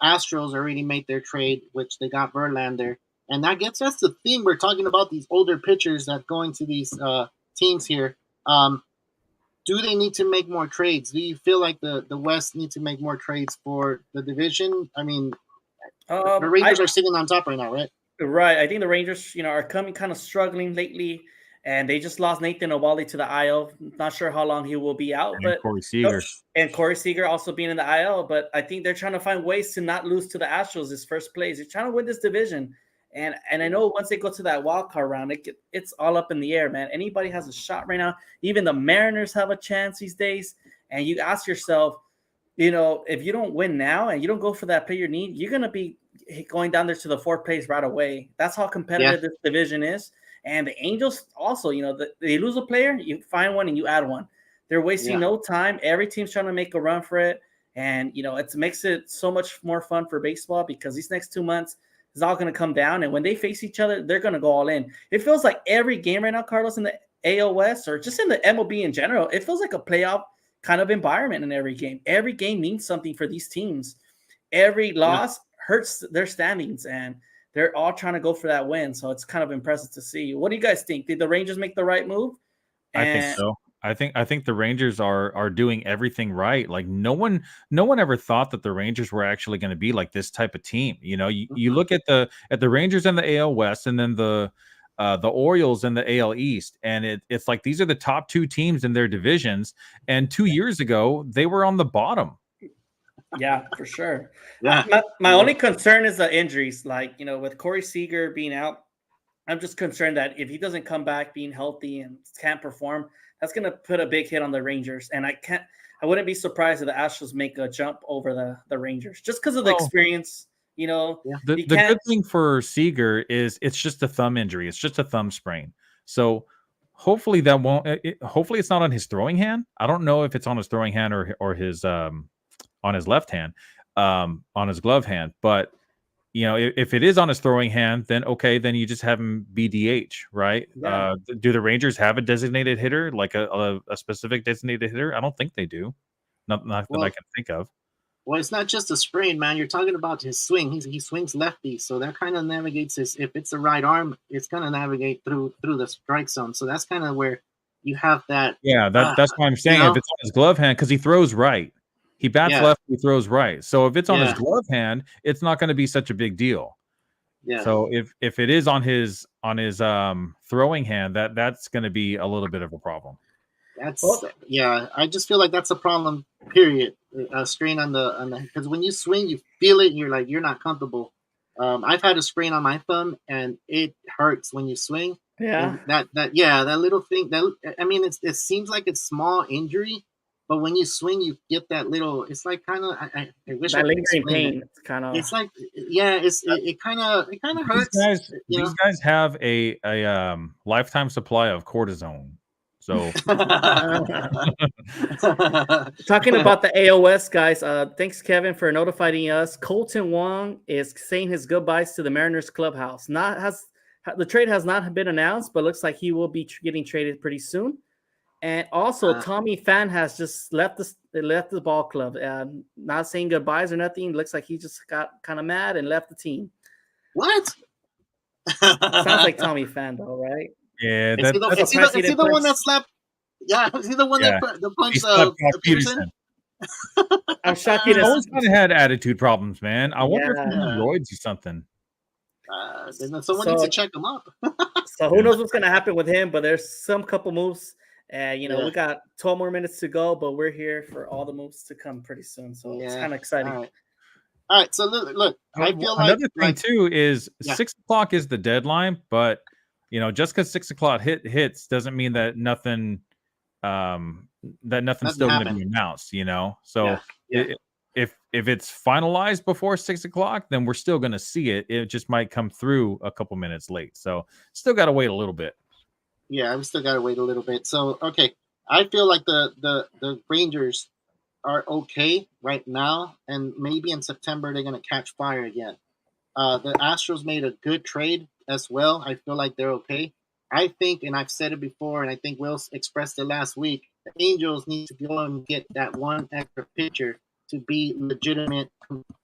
S1: Astros already made their trade, which they got Verlander. And that gets us the theme. We're talking about these older pitchers that go into these teams here. Do they need to make more trades? Do you feel like the West needs to make more trades for the division? I mean, the Rangers are sitting on top right now, right?
S2: Right. I think the Rangers, are coming kind of struggling lately, and they just lost Nathan Eovaldi to the IL. Not sure how long he will be out, but
S3: Corey Seager.
S2: And Corey Seager also being in the IL. But I think they're trying to find ways to not lose to the Astros this first place. They're trying to win this division. And I know once they go to that wild card round, it's all up in the air, man. Anybody has a shot right now. Even the Mariners have a chance these days. And you ask yourself, if you don't win now and you don't go for that player you need, you're going to be going down there to the 4th place right away. That's how competitive this division is. And the Angels also, they lose a player, you find one and you add one. They're wasting no time. Every team's trying to make a run for it. And, it makes it so much more fun for baseball because these next 2 months is all going to come down. And when they face each other, they're going to go all in. It feels like every game right now, Carlos, in the AL West or just in the MLB in general, it feels like a playoff kind of environment in every game. Every game means something for these teams. Every loss hurts their standings, and they're all trying to go for that win. So it's kind of impressive to see. What do you guys think? Did the Rangers make the right move?
S3: I think so. I think the Rangers are doing everything right. Like no one ever thought that the Rangers were actually going to be like this type of team. You look at the Rangers and the AL West, and then the Orioles and the AL East, and it's like these are the top 2 teams in their divisions. And 2 years ago, they were on the bottom.
S2: Yeah, for sure. My only concern is the injuries. Like, with Corey Seager being out, I'm just concerned that if he doesn't come back being healthy and can't perform, that's going to put a big hit on the Rangers. And I wouldn't be surprised if the Astros make a jump over the Rangers just because of the experience.
S3: The good thing for Seager is it's just a thumb injury. It's just a thumb sprain. So hopefully that won't. Hopefully it's not on his throwing hand. I don't know if it's on his throwing hand or his on his left hand, on his glove hand. But if it is on his throwing hand, then okay, then you just have him be DH, right? Yeah. Do the Rangers have a designated hitter, like a specific designated hitter? I don't think they do. Not that I can think of.
S1: Well, it's not just a sprain, man. You're talking about his swing. He swings lefty, so that kind of navigates his. If it's the right arm, it's going to navigate through the strike zone. So that's kind of where you have that.
S3: Yeah, that's what I'm saying. If it's on his glove hand, because he throws right, he bats left, he throws right. So if it's on his glove hand, it's not going to be such a big deal. Yeah. So if it is on his throwing hand, that's going to be a little bit of a problem.
S1: I just feel like that's a problem. Period. A strain on the because when you swing, you feel it, and you're not comfortable. I've had a sprain on my thumb, and it hurts when you swing.
S2: Yeah.
S1: And that little thing. It seems like it's small injury, but when you swing, you get that little. It's like kind of. I wish
S2: that
S1: I could
S2: lingering pain.
S1: It.
S2: It's kind of.
S1: It's like it kind of hurts.
S3: These guys have a lifetime supply of cortisone. So
S2: talking about the AOS guys, thanks Kevin for notifying us. Colton Wong is saying his goodbyes to the Mariners clubhouse. The trade has not been announced, but looks like he will be getting traded pretty soon. And also, Tommy Pham has just left the ball club. Not saying goodbyes or nothing. Looks like he just got kind of mad and left the team.
S1: What?
S2: Sounds like Tommy Pham, though, right?
S3: Yeah,
S1: is he the one that slapped? Yeah, is he the one that punched Peterson?
S2: I'm shocked.
S3: He always kind of had attitude problems, man. I wonder if he's on roids or something.
S1: Then someone needs to check him up.
S2: So who knows what's going to happen with him? But there's some couple moves. We got 12 more minutes to go, but we're here for all the moves to come pretty soon. So it's kind of exciting.
S1: All right. So look, I feel
S3: another thing too is 6 o'clock is the deadline, but just because 6 o'clock hits doesn't mean that nothing nothing's still going to be announced. So if it's finalized before 6 o'clock, then we're still going to see it. It just might come through a couple minutes late. So still got to wait a little bit.
S1: Yeah, we still got to wait a little bit. So okay, I feel like the Rangers are okay right now, and maybe in September they're going to catch fire again. The Astros made a good trade as well. I feel like they're okay. I think, and I've said it before, and I think Will expressed it last week, the Angels need to go and get that one extra pitcher to be legitimate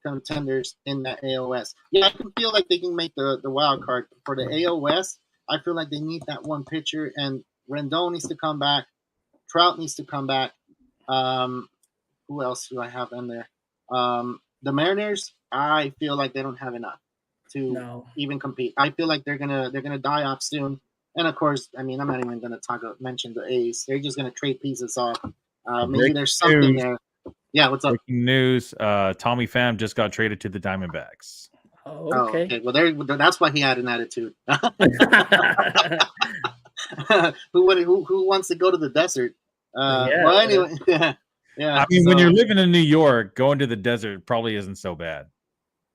S1: contenders in that AOS. Yeah, I can feel like they can make the wild card. For the AOS, I feel like they need that one pitcher, and Rendon needs to come back. Trout needs to come back. Who else do I have in there? The Mariners, I feel like they don't have enough to even compete. I feel like they're gonna die off soon. And of course, I'm not even gonna mention the A's. They're just gonna trade pieces off. Maybe there's something there. Yeah, what's up?
S3: Breaking news: Tommy Pham just got traded to the Diamondbacks.
S2: Oh, okay.
S1: Well, that's why he had an attitude. Who wants to go to the desert? Well, anyway. Yeah.
S3: I mean, when you're living in New York, going to the desert probably isn't so bad.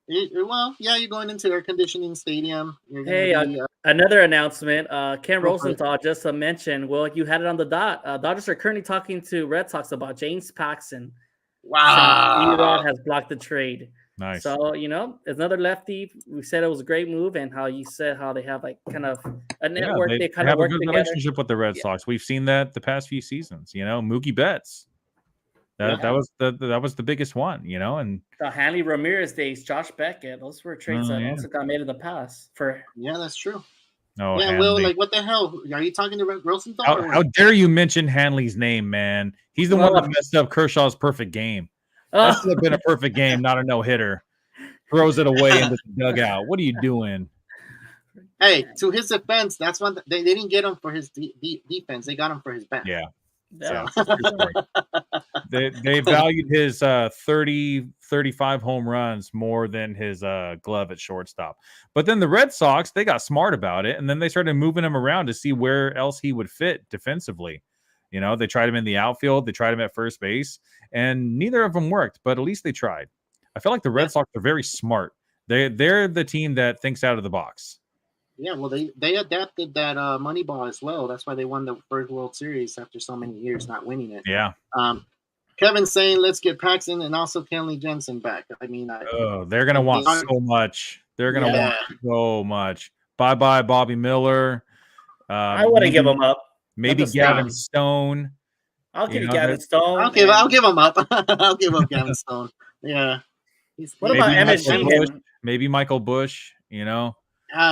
S1: Well, yeah, you're going into air conditioning stadium.
S2: Hey, another announcement. Ken Rosenthal just mentioned. Well, you had it on the dot. Dodgers are currently talking to Red Sox about James Paxton.
S1: Wow.
S2: Erod has blocked the trade.
S3: Nice.
S2: So, it's another lefty. We said it was a great move, and how you said how they have like kind of a network.
S3: They
S2: kind
S3: have
S2: of work
S3: a good
S2: together.
S3: relationship with the Red Sox. We've seen that the past few seasons. Mookie Betts. That was the biggest one. And
S2: the Hanley Ramirez days, Josh Beckett. Those were trades that also got made in the past.
S1: That's true.
S3: Oh,
S1: yeah,
S3: Hanley.
S1: Will, like, what the hell? Are you talking to Rosenthal?
S3: How dare you mention Hanley's name, man? He's the one that messed up Kershaw's perfect game. That should have been a perfect game, not a no-hitter. Throws it away into the dugout. What are you doing?
S1: Hey, to his defense, that's one they didn't get him for his defense. They got him for his bat.
S3: Yeah. So, they valued his 30, 35 home runs more than his glove at shortstop. But then the Red Sox, they got smart about it, and then they started moving him around to see where else he would fit defensively. They tried him in the outfield, they tried him at first base, and neither of them worked, but at least they tried. I feel like the Red Sox are very smart. They're the team that thinks out of the box.
S1: Yeah, well, they adapted that Moneyball as well. That's why they won the first World Series after so many years not winning it.
S3: Yeah.
S1: Kevin's saying let's get Paxton and also Kenley Jensen back. I mean,
S3: they're gonna want so much. They're gonna want so much. Bye, Bobby Miller.
S2: I wouldn't give him up.
S3: Maybe Gavin Stone.
S2: I'll give you Gavin Stone.
S1: I'll give him up. I'll give up Gavin Stone. Yeah.
S2: What about Emmett Sheehan?
S3: Maybe Michael Bush.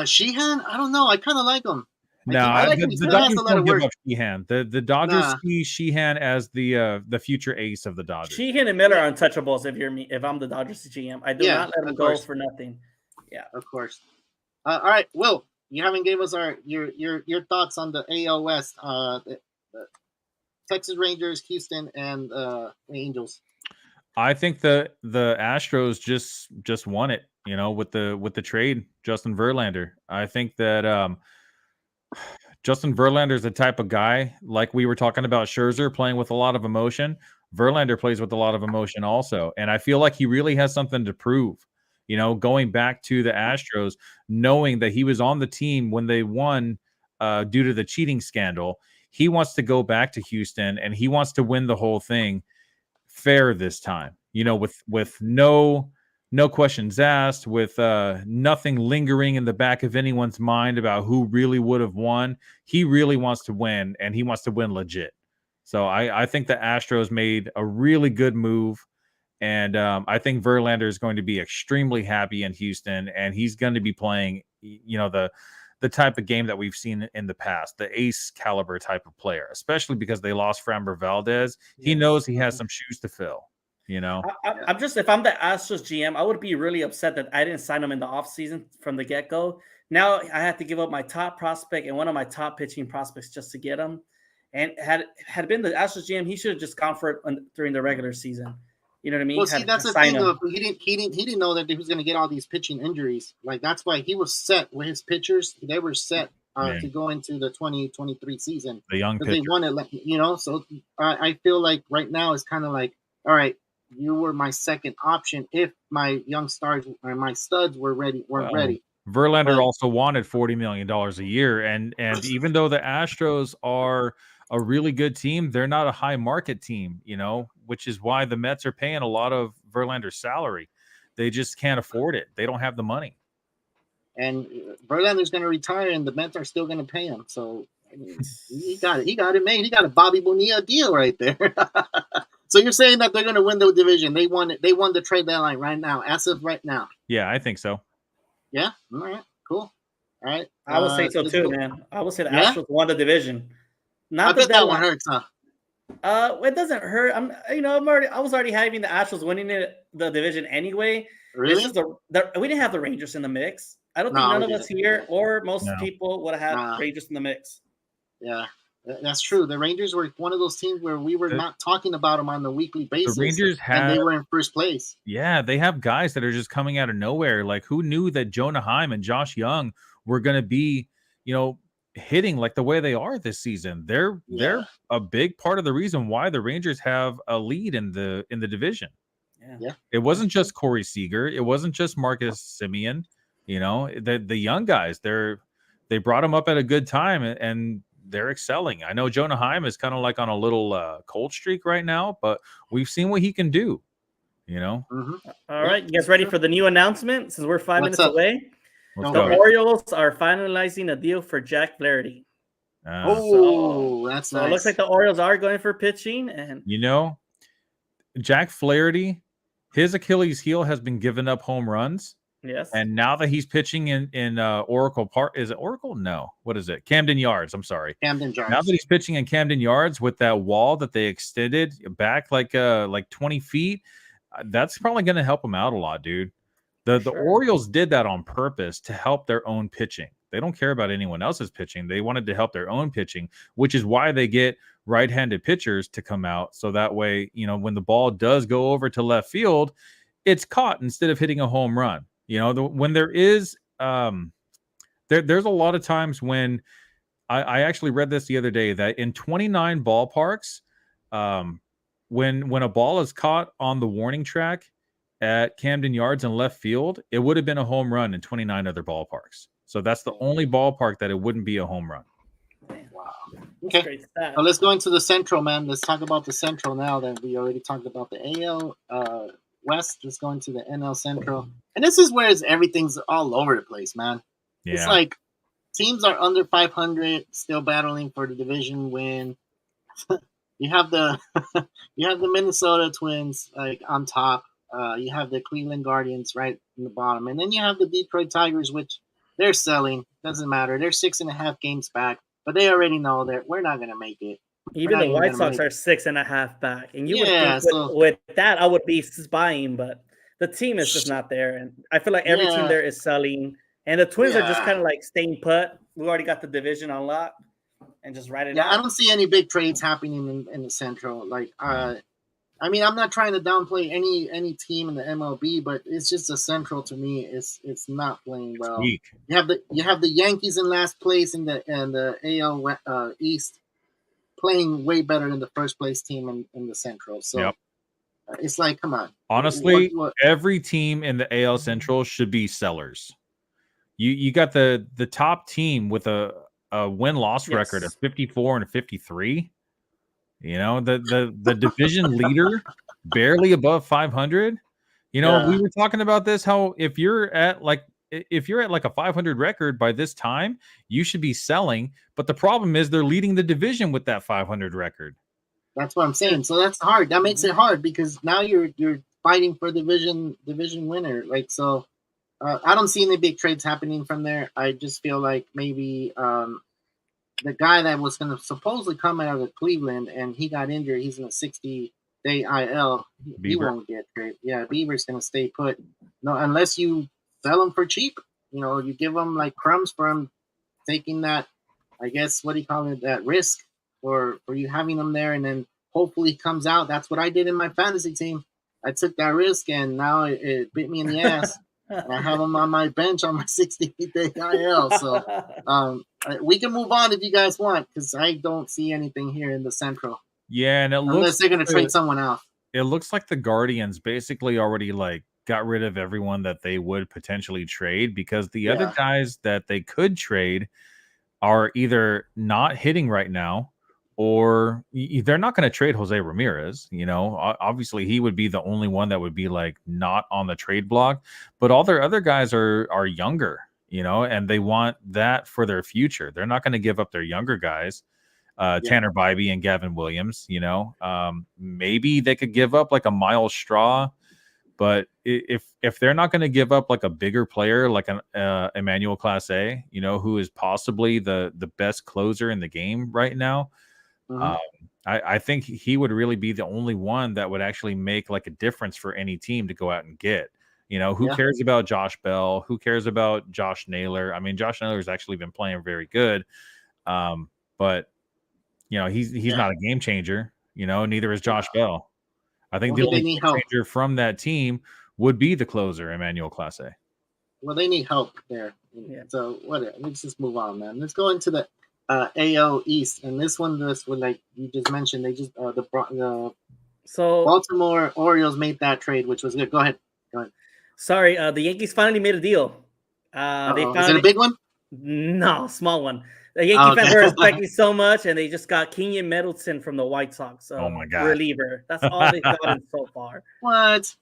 S1: Sheehan, I don't know. I kind of like him.
S3: No, the Dodgers don't give up Sheehan. The Dodgers see Sheehan as the future ace of the Dodgers.
S2: Sheehan and Miller are untouchables. If I'm the Dodgers GM, I do not let them go for nothing. Yeah,
S1: of course. All right, Will, you haven't gave us your thoughts on the AL West, the Texas Rangers, Houston, and the Angels.
S3: I think the Astros just won it. With the trade, Justin Verlander. I think that Justin Verlander is the type of guy, like we were talking about Scherzer playing with a lot of emotion. Verlander plays with a lot of emotion also. And I feel like he really has something to prove, going back to the Astros, knowing that he was on the team when they won due to the cheating scandal. He wants to go back to Houston and he wants to win the whole thing fair this time, with no questions asked, with nothing lingering in the back of anyone's mind about who really would have won. He really wants to win, and he wants to win legit. So I think the Astros made a really good move, and I think Verlander is going to be extremely happy in Houston, and he's going to be playing, the type of game that we've seen in the past, the ace caliber type of player, especially because they lost Framber Valdez. He knows he has some shoes to fill.
S2: I'm just, if I'm the Astros GM, I would be really upset that I didn't sign him in the offseason from the get-go. Now I have to give up my top prospect and one of my top pitching prospects just to get him. And had been the Astros GM, he should have just gone for it during the regular season. You know what I mean?
S1: Well, see, that's the thing, though. He didn't know that he was going to get all these pitching injuries. Like, that's why he was set with his pitchers. They were set to go into the 2023 season.
S3: The young pitcher.
S1: They wanted, so I feel like right now it's kind of like, all right, you were my second option if my young stars or my studs weren't ready.
S3: Verlander also wanted $40 million a year, and even though the Astros are a really good team, they're not a high market team, which is why the Mets are paying a lot of Verlander's salary. They just can't afford it. They don't have the money.
S1: And Verlander's going to retire, and the Mets are still going to pay him. So he got it. He got it made. He got a Bobby Bonilla deal right there. So you're saying that they're going to win the division? They won it. They won the trade deadline right now, as of right now.
S3: Yeah, I think so.
S1: Yeah. All right. Cool. All right.
S2: I would say so too, man. I would say the Astros won the division.
S1: I bet that one hurts, huh?
S2: It doesn't hurt. I was already having the Astros winning the division anyway.
S1: Really?
S2: We didn't have the Rangers in the mix. I don't think none of us here or most people would have had Rangers in the mix.
S1: Yeah. That's true. The Rangers were one of those teams where we were not talking about them on the weekly basis.
S3: The Rangers
S1: and they were in first place.
S3: Yeah, they have guys that are just coming out of nowhere. Like, who knew that Jonah Heim and Josh Young were going to be, hitting like the way they are this season. They're a big part of the reason why the Rangers have a lead in the division.
S1: Yeah.
S3: It wasn't just Corey Seager. It wasn't just Marcus Semien. The young guys, they brought them up at a good time, and they're excelling. I know Jonah Heim is kind of like on a little cold streak right now, but we've seen what he can do.
S2: All right, you guys ready for the new announcement? Since we're 5 minutes away,
S3: the
S2: Orioles are finalizing a deal for Jack Flaherty.
S1: That's nice.
S2: It looks like the Orioles are going for pitching, and
S3: Jack Flaherty, his Achilles heel has been giving up home runs.
S2: Yes.
S3: And now that he's pitching in Oracle Park, is it Oracle? No. What is it? Camden Yards. I'm sorry.
S1: Camden Yards.
S3: Now that he's pitching in Camden Yards with that wall that they extended back like 20 feet, that's probably going to help him out a lot, dude. The Orioles did that on purpose to help their own pitching. They don't care about anyone else's pitching. They wanted to help their own pitching, which is why they get right-handed pitchers to come out. So that way, when the ball does go over to left field, it's caught instead of hitting a home run. When there is there's a lot of times when I actually read this the other day that in 29 ballparks, when a ball is caught on the warning track at Camden Yards in left field, it would have been a home run in 29 other ballparks. So that's the only ballpark that it wouldn't be a home run.
S1: Wow. Okay. Well, let's go into the Central, man. Let's talk about the Central now that we already talked about the AL West. Let's go into the NL Central. And this is where everything's all over the place, man. Yeah. It's like teams are under 500, still battling for the division win. You have the Minnesota Twins like on top. You have the Cleveland Guardians right in the bottom, and then you have the Detroit Tigers, which they're selling. Doesn't matter. They're 6.5 games back, but they already know that we're not going to make it.
S2: Even the White Sox are 6.5 back, and you would think with that I would be buying, but the team is just not there, and I feel like every team there is selling, and the Twins are just kind of like staying put. We already got the division on lock, and just write it out.
S1: I don't see any big trades happening in the Central. Like, I mean, I'm not trying to downplay any team in the MLB, but it's just the Central to me. It's not playing well.
S3: Weak.
S1: You have the Yankees in last place in the AL East, playing way better than the first place team in the Central. So it's like, come on.
S3: Honestly, every team in the AL Central should be sellers. You got the top team with a win-loss record of 54 and 53. The division leader barely above 500. We were talking about this, how if you're at like a 500 record by this time, you should be selling. But the problem is they're leading the division with that 500 record.
S1: That's what I'm saying. So that's hard. That makes it hard because now you're fighting for division winner. Like, so I don't see any big trades happening from there. I just feel like maybe the guy that was going to supposedly come out of Cleveland and he got injured. He's in a 60-day IL. He won't get traded. Yeah, Bieber's going to stay put. No, unless you sell him for cheap. You give him like crumbs for him taking that, I guess, what do you call it, that risk for you having him there, and then hopefully he comes out. That's what I did in my fantasy team. I took that risk, and now it bit me in the ass. I have him on my bench on my 60-day IL. So we can move on if you guys want, because I don't see anything here in the Central.
S3: Yeah, and
S1: unless they're going to trade someone else.
S3: It looks like the Guardians basically already got rid of everyone that they would potentially trade, because the other guys that they could trade are either not hitting right now, or they're not going to trade Jose Ramirez. Obviously he would be the only one that would be like not on the trade block, but all their other guys are younger, and they want that for their future. They're not going to give up their younger guys, Tanner Bybee and Gavin Williams. Maybe they could give up like a Miles Straw, but if they're not going to give up like a bigger player like an Emmanuel Clase, who is possibly the best closer in the game right now, I think he would really be the only one that would actually make like a difference for any team to go out and get. Who cares about Josh Bell? Who cares about Josh Naylor? I mean, Josh Naylor has actually been playing very good, but he's not a game changer. Neither is Josh Bell. I think the only game changer from that team would be the closer, Emmanuel Clase.
S1: Well, they need help there. So whatever. Let's just move on, man. Let's go into the AL East, and this one was like you just mentioned. They just the
S2: So
S1: Baltimore Orioles made that trade, which was good. Go ahead.
S2: sorry, the Yankees finally made a deal. They
S1: Is it a big one?
S2: No, small one. The Yankee fans were
S1: Okay.
S2: expecting so much, and they just got Kenyon Middleton from the White Sox.
S3: Oh my God.
S2: Reliever. That's all they've gotten so far.
S1: What?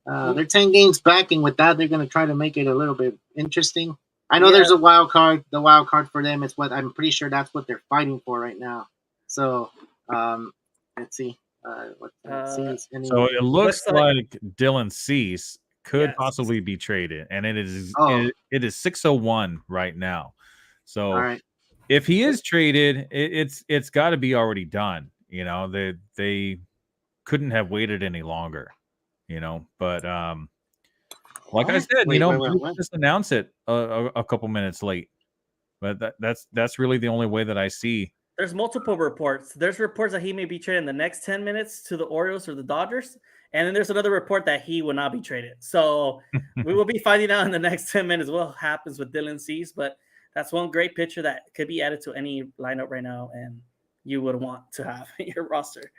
S1: They're 10 games backing. With that, they're going to try to make it a little bit interesting. I know there's a wild card. The wild card for them is what I'm pretty sure that's what they're fighting for right now. So let's see.
S3: So it looks like Dylan Cease could possibly be traded, and it is 601 right now. So if he is traded, it's got to be already done. You know, they couldn't have waited any longer. You know, but like I said, just announce it a couple minutes late. But that's really the only way that I see.
S2: There's multiple reports. There's reports that he may be traded in the next 10 minutes to the Orioles or the Dodgers. And then there's another report that he will not be traded. So we will be finding out in the next 10 minutes what happens with Dylan Cease. But that's one great pitcher that could be added to any lineup right now and you would want to have in your roster.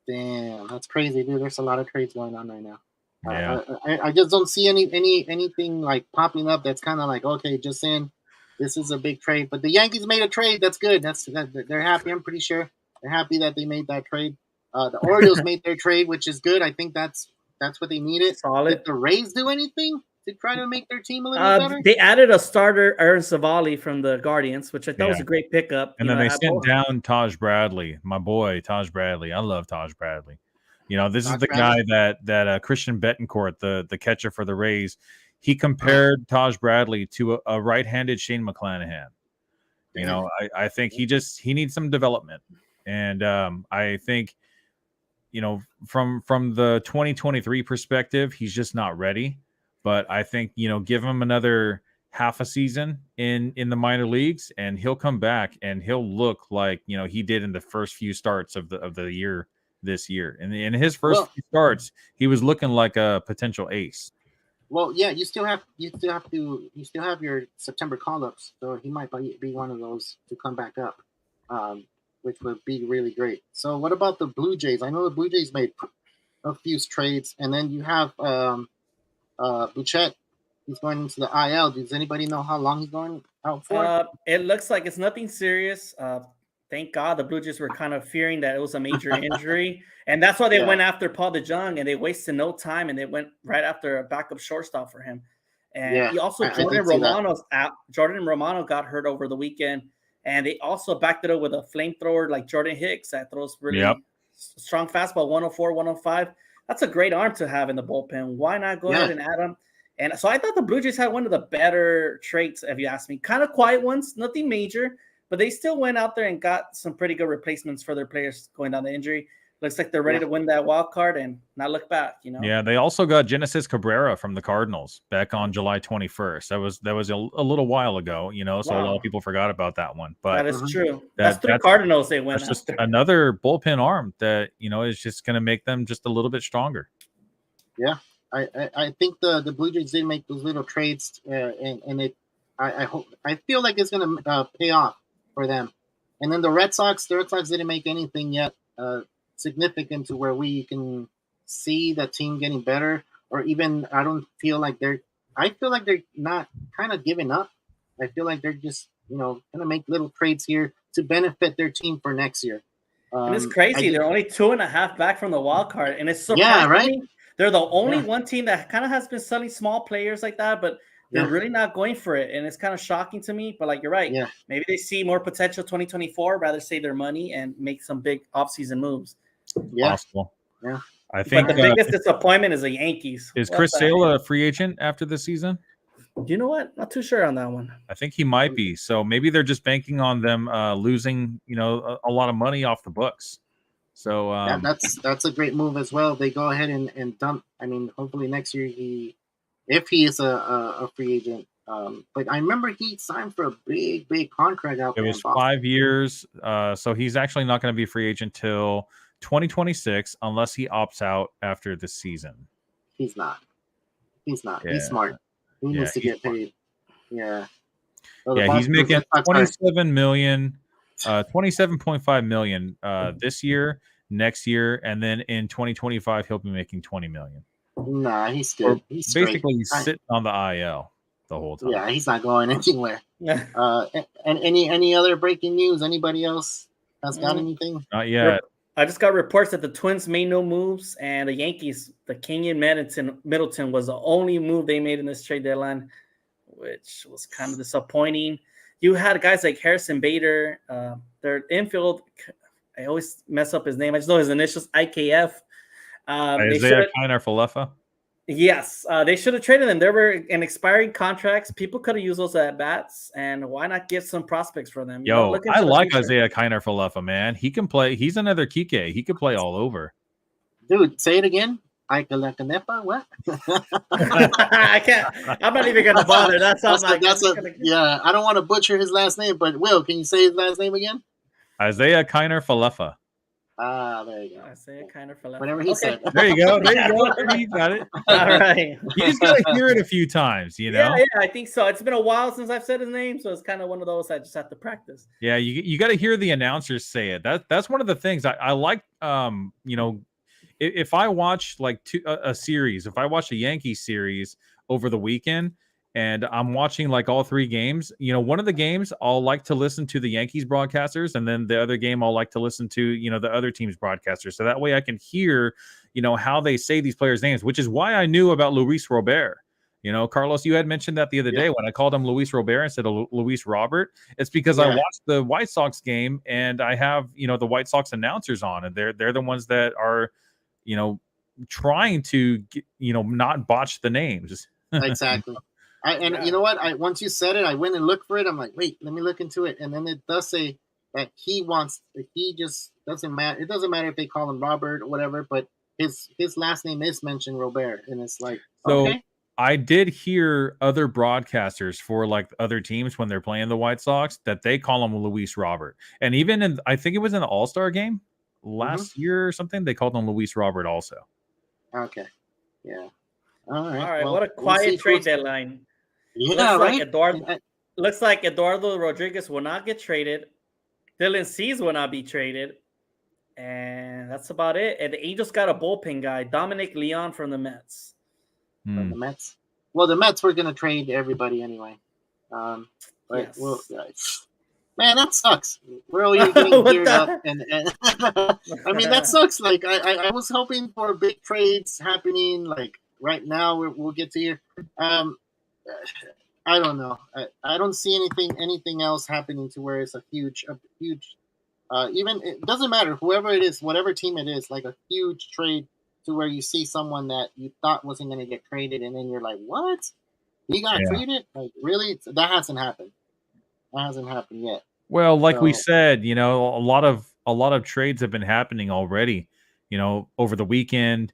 S1: Damn, that's crazy, dude. There's a lot of trades going on right now.
S3: Yeah.
S1: I just don't see anything like popping up that's kind of like, okay, just saying this is a big trade. But the Yankees made a trade. That's good. They're happy. I'm pretty sure they're happy that they made that trade. The Orioles made their trade, which is good. I think that's what they needed.
S2: Solid.
S1: Did the Rays do anything to try to make their team a little better?
S2: They added a starter, Aaron Savali from the Guardians, which I thought was a great pickup.
S3: And then they sent down Taj Bradley, my boy, Taj Bradley. I love Taj Bradley. You know, this is the guy that Christian Bettencourt, the catcher for the Rays, he compared Taj Bradley to a right-handed Shane McClanahan. You know, I think he needs some development. And I think, you know, from the 2023 perspective, he's just not ready. But I think, you know, give him another half a season in the minor leagues and he'll come back and he'll look like, you know, he did in the first few starts of the year this year. And in his first few starts, he was looking like a potential ace.
S1: Well, yeah, you still have your September call-ups, so he might be one of those to come back up, which would be really great. So, what about the Blue Jays? I know the Blue Jays made a few trades, and then you have Bouchette. He's going into the IL. Does anybody know how long he's going out for?
S2: It looks like it's nothing serious. Thank God the Blue Jays were kind of fearing that it was a major injury. And that's why they went after Paul DeJong and they wasted no time and they went right after a backup shortstop for him. And he also Jordan Romano got hurt over the weekend. And they also backed it up with a flamethrower like Jordan Hicks that throws really strong fastball, 104, 105. That's a great arm to have in the bullpen. Why not go ahead and add him? And so I thought the Blue Jays had one of the better traits, if you ask me. Kind of quiet ones, nothing major. But they still went out there and got some pretty good replacements for their players going down the injury. Looks like they're ready to win that wild card and not look back, you know.
S3: Yeah, they also got Genesis Cabrera from the Cardinals back on July 21st. That was a little while ago, you know, so a lot of people forgot about that one. But
S2: that is true. That's the Cardinals they went
S3: after. Just another bullpen arm that, you know, is just going to make them just a little bit stronger.
S1: Yeah, I think the Blue Jays did make those little trades, and I feel like it's going to pay off for them. And then the Red Sox didn't make anything yet significant to where we can see the team getting better, or even I feel like they're not kind of giving up. I feel like they're just, you know, going to make little trades here to benefit their team for next year.
S2: And it's crazy. They're only 2.5 back from the wild card, and it's surprising. They're the only one team that kind of has been selling small players like that, but they're really not going for it, and it's kind of shocking to me. But like you're right, maybe they see more potential 2024, rather save their money and make some big offseason moves.
S3: Possible.
S1: Yeah,
S3: I think
S2: the biggest disappointment is the Yankees.
S3: Is Chris Sale a free agent after the season?
S2: You know what? Not too sure on that one.
S3: I think he might be. So maybe they're just banking on them losing, you know, a lot of money off the books. So
S1: that's a great move as well. They go ahead and dump. I mean, hopefully next year if he is a free agent. But I remember he signed for a big contract out there.
S3: It was 5 years. So he's actually not going to be a free agent till 2026 unless he opts out after the season.
S1: He's not.
S3: Yeah.
S1: He's smart. He needs to get paid. Yeah.
S3: Yeah, he's making 27 million, 27.5 million this year, next year, and then in 2025 he'll be making 20 million.
S1: Nah, he's good. He's
S3: basically he's sitting on the IL the whole time.
S1: Yeah, he's not going anywhere. And any other breaking news? Anybody else has got anything?
S3: Not yet.
S2: I just got reports that the Twins made no moves, and the Yankees, the Kenyon Middleton was the only move they made in this trade deadline, which was kind of disappointing. You had guys like Harrison Bader, their infield. I always mess up his name. I just know his initials, IKF.
S3: Isaiah Kiner-Falefa.
S2: Yes, they should have traded them. There were in expiring contracts. People could have used those at bats, and why not get some prospects for them?
S3: I like Isaiah Kiner-Falefa, man. He can play. He's another Kike. He could play all over.
S1: Dude, say it again. Ikalacanepa? What?
S2: I can't. I'm not even gonna bother. That sounds
S1: yeah. I don't want to butcher his last name, but Will, can you say his last name again?
S3: Isaiah Kiner-Falefa.
S1: There you go.
S2: Isaiah Kiner-Falefa.
S1: Whatever he said.
S3: There you go. You got it.
S2: All right.
S3: You just gotta hear it a few times, you know.
S2: Yeah, I think so. It's been a while since I've said his name, so it's kind of one of those I just have to practice.
S3: Yeah, you got to hear the announcers say it. That's one of the things I like. If I watch like a series, if I watch a Yankees series over the weekend and I'm watching like all three games, one of the games I'll like to listen to the Yankees broadcasters, and then the other game I'll like to listen to, the other team's broadcasters. So that way I can hear, how they say these players' names, which is why I knew about Luis Robert. Carlos, you had mentioned that the other day when I called him Luis Robert instead of Luis Robert. It's because I watched the White Sox game and I have, the White Sox announcers on, and they're the ones that are, trying to get, not botch the names.
S1: Exactly. You know what? Once you said it, I went and looked for it. I'm like, wait, let me look into it. And then it does say that he just doesn't matter. It doesn't matter if they call him Robert or whatever, but his last name is mentioned Robert. And it's like,
S3: so
S1: okay.
S3: I did hear other broadcasters for like other teams when they're playing the White Sox that they call him Luis Robert. And even I think it was in the All-Star game last year or something, they called him Luis Robert also.
S1: Okay. Yeah. All right.
S2: All right. Well, what a quiet trade deadline.
S1: Yeah,
S2: looks like Eduardo Rodriguez will not get traded. Dylan Cease will not be traded. And that's about it. And the Angels got a bullpen guy, Dominic Leon from the Mets.
S1: From the Mets. Well, the Mets were going to trade everybody anyway. But man, that sucks. We're all getting geared up, and I mean that sucks. Like I was hoping for big trades happening. Like right now, we'll get to here. I don't know. I don't see anything else happening to where it's a huge. Even it doesn't matter whoever it is, whatever team it is, like a huge trade to where you see someone that you thought wasn't going to get traded, and then you're like, what? He got traded? Like really? That hasn't happened. That hasn't happened yet.
S3: Well, like we said, a lot of trades have been happening already. Over the weekend,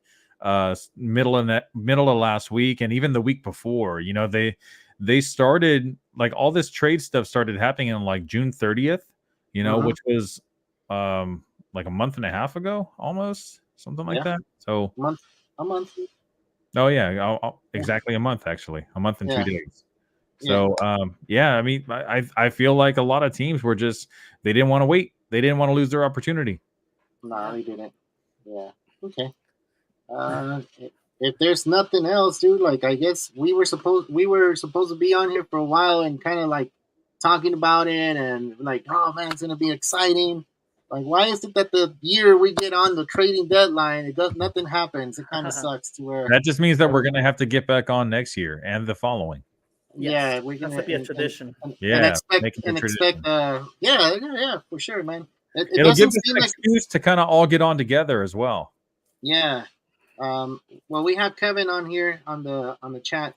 S3: middle of last week, and even the week before. They started like all this trade stuff started happening on like June 30th. Which was like a month and a half ago, almost something like that. So
S1: a month.
S3: Oh yeah, exactly a month actually, a month and 2 days. So, I mean, I feel like a lot of teams were they didn't want to wait. They didn't want to lose their opportunity.
S1: No, they didn't. Yeah. Okay. If there's nothing else, dude, like I guess we were supposed to be on here for a while and kind of like talking about it and like, oh man, it's gonna be exciting. Like, why is it that the year we get on the trading deadline, nothing happens? It kind of sucks to where
S3: that just means that we're gonna have to get back on next year and the following.
S1: Yeah, we're gonna
S2: be a tradition.
S1: Expect for sure, man.
S3: It'll give us an excuse to kind of all get on together as well.
S1: Yeah. Well, we have Kevin on here on the chat.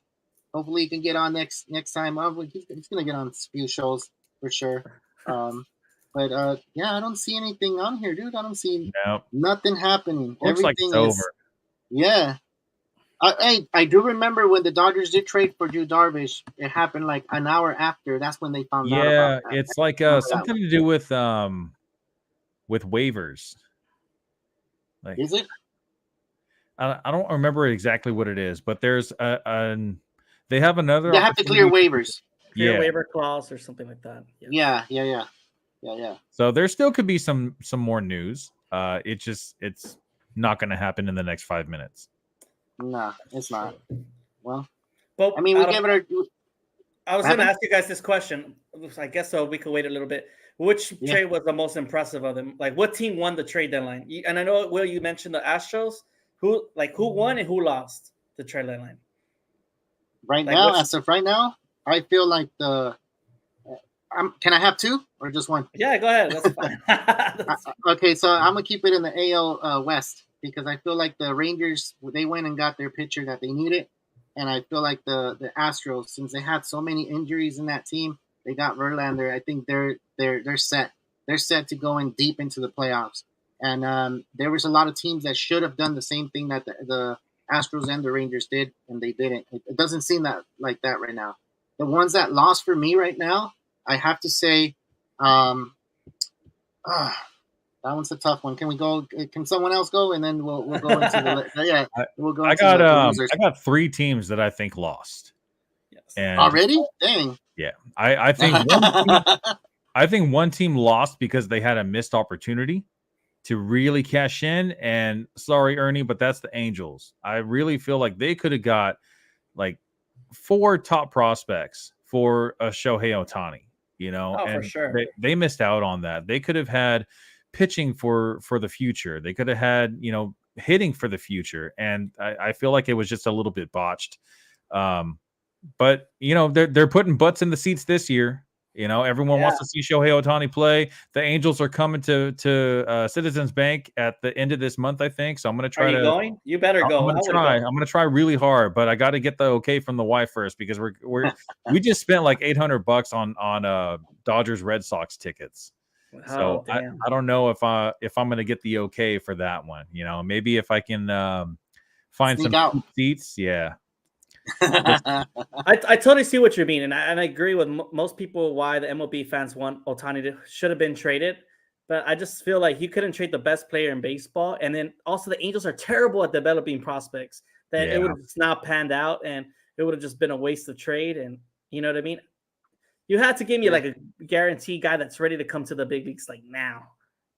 S1: Hopefully, he can get on next time. He's gonna get on a few shows for sure. But I don't see anything on here, dude. I don't see nothing happening.
S3: Looks like it's over.
S1: Yeah. I do remember when the Dodgers did trade for Yu Darvish. It happened like an hour after. That's when they found out about that.
S3: It's like something to do with waivers. Like,
S1: is it?
S3: I don't remember exactly what it is, but there's they have another.
S1: They have to clear waivers.
S2: clear waiver clause or something like that.
S1: Yeah.
S3: So there still could be some more news. It's not going to happen in the next 5 minutes.
S1: No, it's not. Well,
S2: but
S1: I mean, we gave it
S2: I was going to ask you guys this question. I guess so. We could wait a little bit. Which trade was the most impressive of them? Like, what team won the trade deadline? And I know, Will, you mentioned the Astros. Who won and who lost the trade deadline?
S1: Right now, as of right now, I feel like can I have two or just one?
S2: Yeah, go ahead. That's fine.
S1: Okay, so I'm gonna keep it in the AL West because I feel like the Rangers, they went and got their pitcher that they needed, and I feel like the Astros, since they had so many injuries in that team, they got Verlander. I think they're set. They're set to go in deep into the playoffs. And there was a lot of teams that should have done the same thing that the Astros and the Rangers did, and they didn't. It doesn't seem like that right now. The ones that lost for me right now, I have to say, that one's a tough one. Can we go? Can someone else go, and then we'll go into the we'll go.
S3: I got three teams that I think lost.
S2: Yes.
S3: And
S1: already? Dang.
S3: Yeah, I think one team lost because they had a missed opportunity to really cash in. And sorry, Ernie, but that's the Angels. I really feel like they could have got like 4 top prospects for a Shohei Ohtani,
S2: and for sure.
S3: They missed out on that. They could have had pitching for the future. They could have had, hitting for the future. And I feel like it was just a little bit botched. But, they're putting butts in the seats this year. Everyone wants to see Shohei Ohtani play. The Angels are coming to Citizens Bank at the end of this month, I think. So I'm going to try.
S2: Are you going? You better go.
S3: I'm going to try. I'm going to try really hard, but I got to get the okay from the wife first because we just spent like $800 on Dodgers Red Sox tickets. So I don't know if I'm going to get the okay for that one. Maybe if I can find some seats. Yeah.
S2: I totally see what you mean, and I agree with most people why the MLB fans want Ohtani should have been traded. But I just feel like you couldn't trade the best player in baseball, and then also the Angels are terrible at developing prospects. That it would have just not panned out, and it would have just been a waste of trade. And you know what I mean? You had to give me like a guarantee guy that's ready to come to the big leagues like now,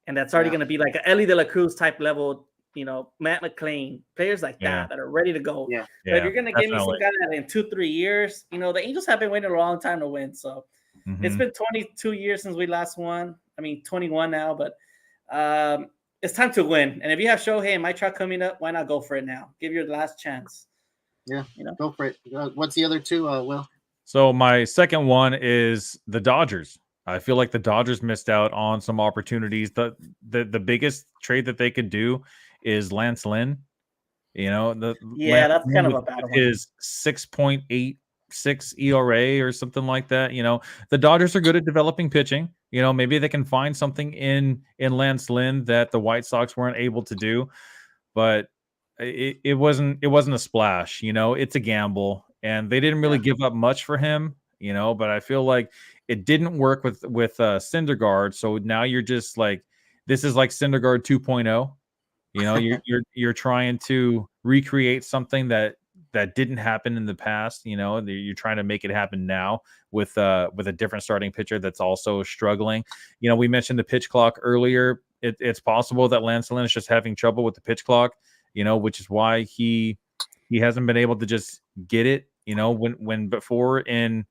S2: and that's already going to be like an Ellie De La Cruz type level. Matt McClain, players like that are ready to go.
S1: Yeah.
S2: But if you're going to give me some guy that in 2-3 years, the Angels have been waiting a long time to win. So it's been 22 years since we last won. I mean, 21 now, but it's time to win. And if you have Shohei and my truck coming up, why not go for it now? Give your last chance.
S1: Yeah, go for it. What's the other two, Will?
S3: So my second one is the Dodgers. I feel like the Dodgers missed out on some opportunities. The biggest trade that they could do is Lance Lynn.
S2: That's kind of a bad one.
S3: His 6.86 ERA or something like that. The Dodgers are good at developing pitching. Maybe they can find something in Lance Lynn that the White Sox weren't able to do, but it wasn't a splash. It's a gamble, and they didn't really give up much for him. But I feel like it didn't work with Syndergaard. So now you're just like, this is like Syndergaard 2.0. You're trying to recreate something that didn't happen in the past. You're trying to make it happen now with a different starting pitcher that's also struggling. We mentioned the pitch clock earlier. It's possible that Lance Lynn is just having trouble with the pitch clock. Which is why he hasn't been able to just get it. When before in.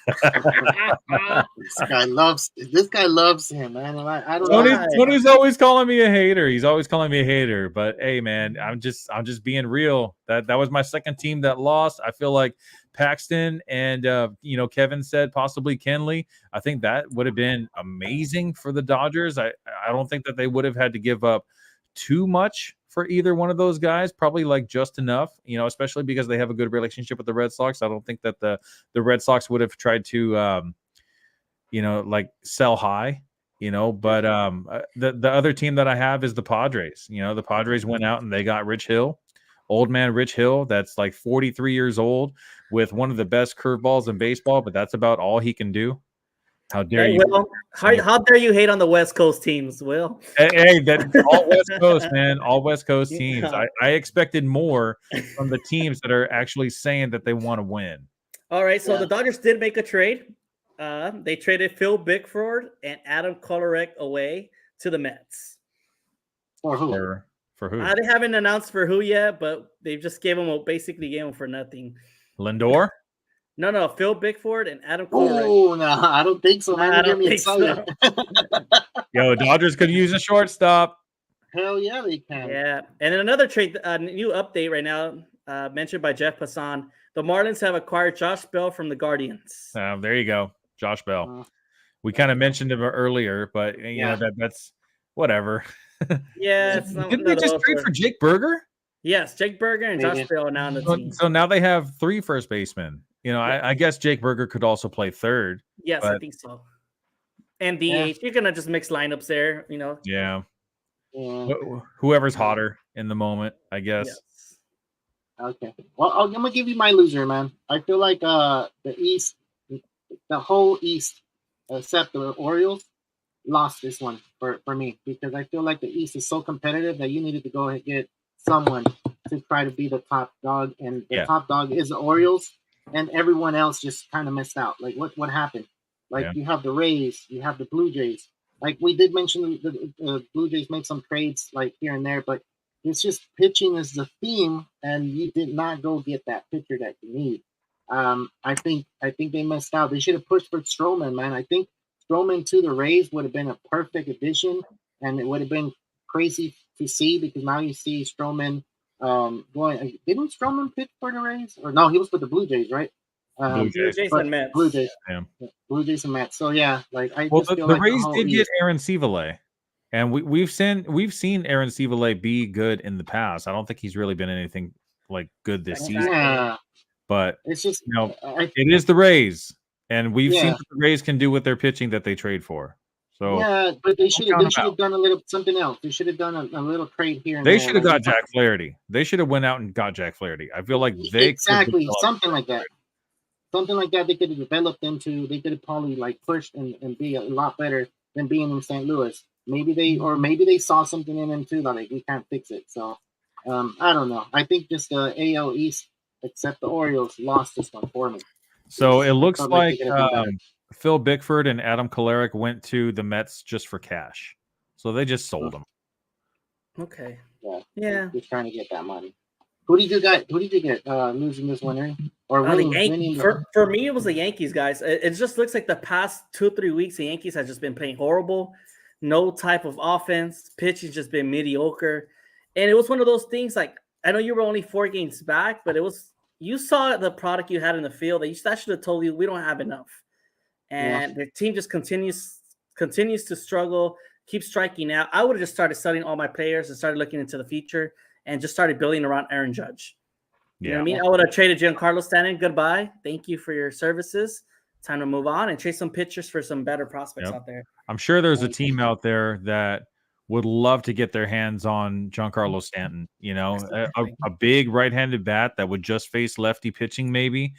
S1: This guy loves him, man. I don't know.
S3: Tony's always calling me a hater. He's always calling me a hater. But hey, man, I'm just being real. That was my second team that lost. I feel like Paxton and Kevin said possibly Kenley. I think that would have been amazing for the Dodgers. I don't think that they would have had to give up too much for either one of those guys, probably like just enough, especially because they have a good relationship with the Red Sox. I don't think that the Red Sox would have tried to, like sell high, but the other team that I have is the Padres. The Padres went out and they got Rich Hill, old man Rich Hill. That's like 43 years old with one of the best curveballs in baseball, but that's about all he can do. How dare you?
S2: Will, how dare you hate on the West Coast teams, Will?
S3: Hey, that's all West Coast, man. All West Coast teams. I expected more from the teams that are actually saying that they want to win.
S2: All right, so the Dodgers did make a trade. They traded Phil Bickford and Adam Kolarek away to the Mets.
S1: For who?
S3: For who?
S2: They haven't announced for who yet, but they just basically gave him for nothing.
S3: Lindor?
S2: No, Phil Bickford and Adam Kolarek.
S1: Oh, no, I don't think so, man.
S2: I
S1: You get
S2: don't
S1: me
S2: think
S1: excited.
S2: so.
S3: Yo, Dodgers could use a shortstop.
S1: Hell yeah, they can.
S2: Yeah, and then another trade, new update right now, mentioned by Jeff Passan. The Marlins have acquired Josh Bell from the Guardians.
S3: There you go, Josh Bell. We kind of mentioned him earlier, but you know that's whatever.
S2: Yeah,
S3: didn't they just trade for Jake Burger?
S2: Yes, Jake Burger and Josh Bell are now on the team.
S3: So now they have 3 first basemen. You know, I guess Jake Burger could also play third.
S2: Yes, I think so. And DH, you're gonna just mix lineups there. You know.
S3: Yeah. Whoever's hotter in the moment, I guess.
S2: Yes.
S1: Okay. Well, I'm gonna give you my loser, man. I feel like the East, the whole East, except the Orioles, lost this one for me because I feel like the East is so competitive that you needed to go and get someone to try to be the top dog, and the top dog is the Orioles, and everyone else just kind of missed out. Like what happened? Like you have the Rays, you have the Blue Jays. Like we did mention, the Blue Jays made some trades like here and there, but it's just pitching is the theme, and you did not go get that pitcher that you need. I think they missed out. They should have pushed for Stroman, man. I think Stroman to the Rays would have been a perfect addition, and it would have been crazy to see because now you see Stroman going. Didn't Stroman pitch for the Rays? Or no, he was with the Blue Jays, right?
S2: Blue Jays and Mets.
S1: Blue Jays. Yeah. Blue Jays and Mets. So yeah, like
S3: the Rays did get Aaron Civale. And we've seen Aaron Civale be good in the past. I don't think he's really been anything like good this season.
S1: Yeah.
S3: But
S1: it's just
S3: it is the Rays, and we've seen what the Rays can do with their pitching that they trade for. So
S1: but they should have done a little something else. They should have done a little trade here.
S3: They should have got Jack Flaherty. They should have went out and got Jack Flaherty. I feel like they
S1: something like that. Something like that they could have developed into. They could have probably like pushed and be a lot better than being in St. Louis. Maybe they saw something in him too that like we can't fix it. So I don't know. I think just the AL East, except the Orioles, lost this one for me.
S3: So it looks like Phil Bickford and Adam Kolarek went to the Mets just for cash. So they just sold them.
S2: Okay.
S1: Yeah. Just trying to get that money. Who did you get losing this one, or winning?
S2: For me, it was the Yankees, guys. It just looks like the past 2-3 weeks, the Yankees have just been playing horrible. No type of offense. Pitching's just been mediocre. And it was one of those things, like, I know you were only 4 games back, but you saw the product you had in the field. That should have told you we don't have enough. And their team just continues to struggle, keep striking out. I would have just started studying all my players and started looking into the future and just started building around Aaron Judge. You know what I mean? I would have traded Giancarlo Stanton. Goodbye. Thank you for your services. Time to move on and chase some pitchers for some better prospects out there.
S3: I'm sure there's a team out there that would love to get their hands on Giancarlo Stanton. You know, a big right-handed bat that would just face lefty pitching. Maybe.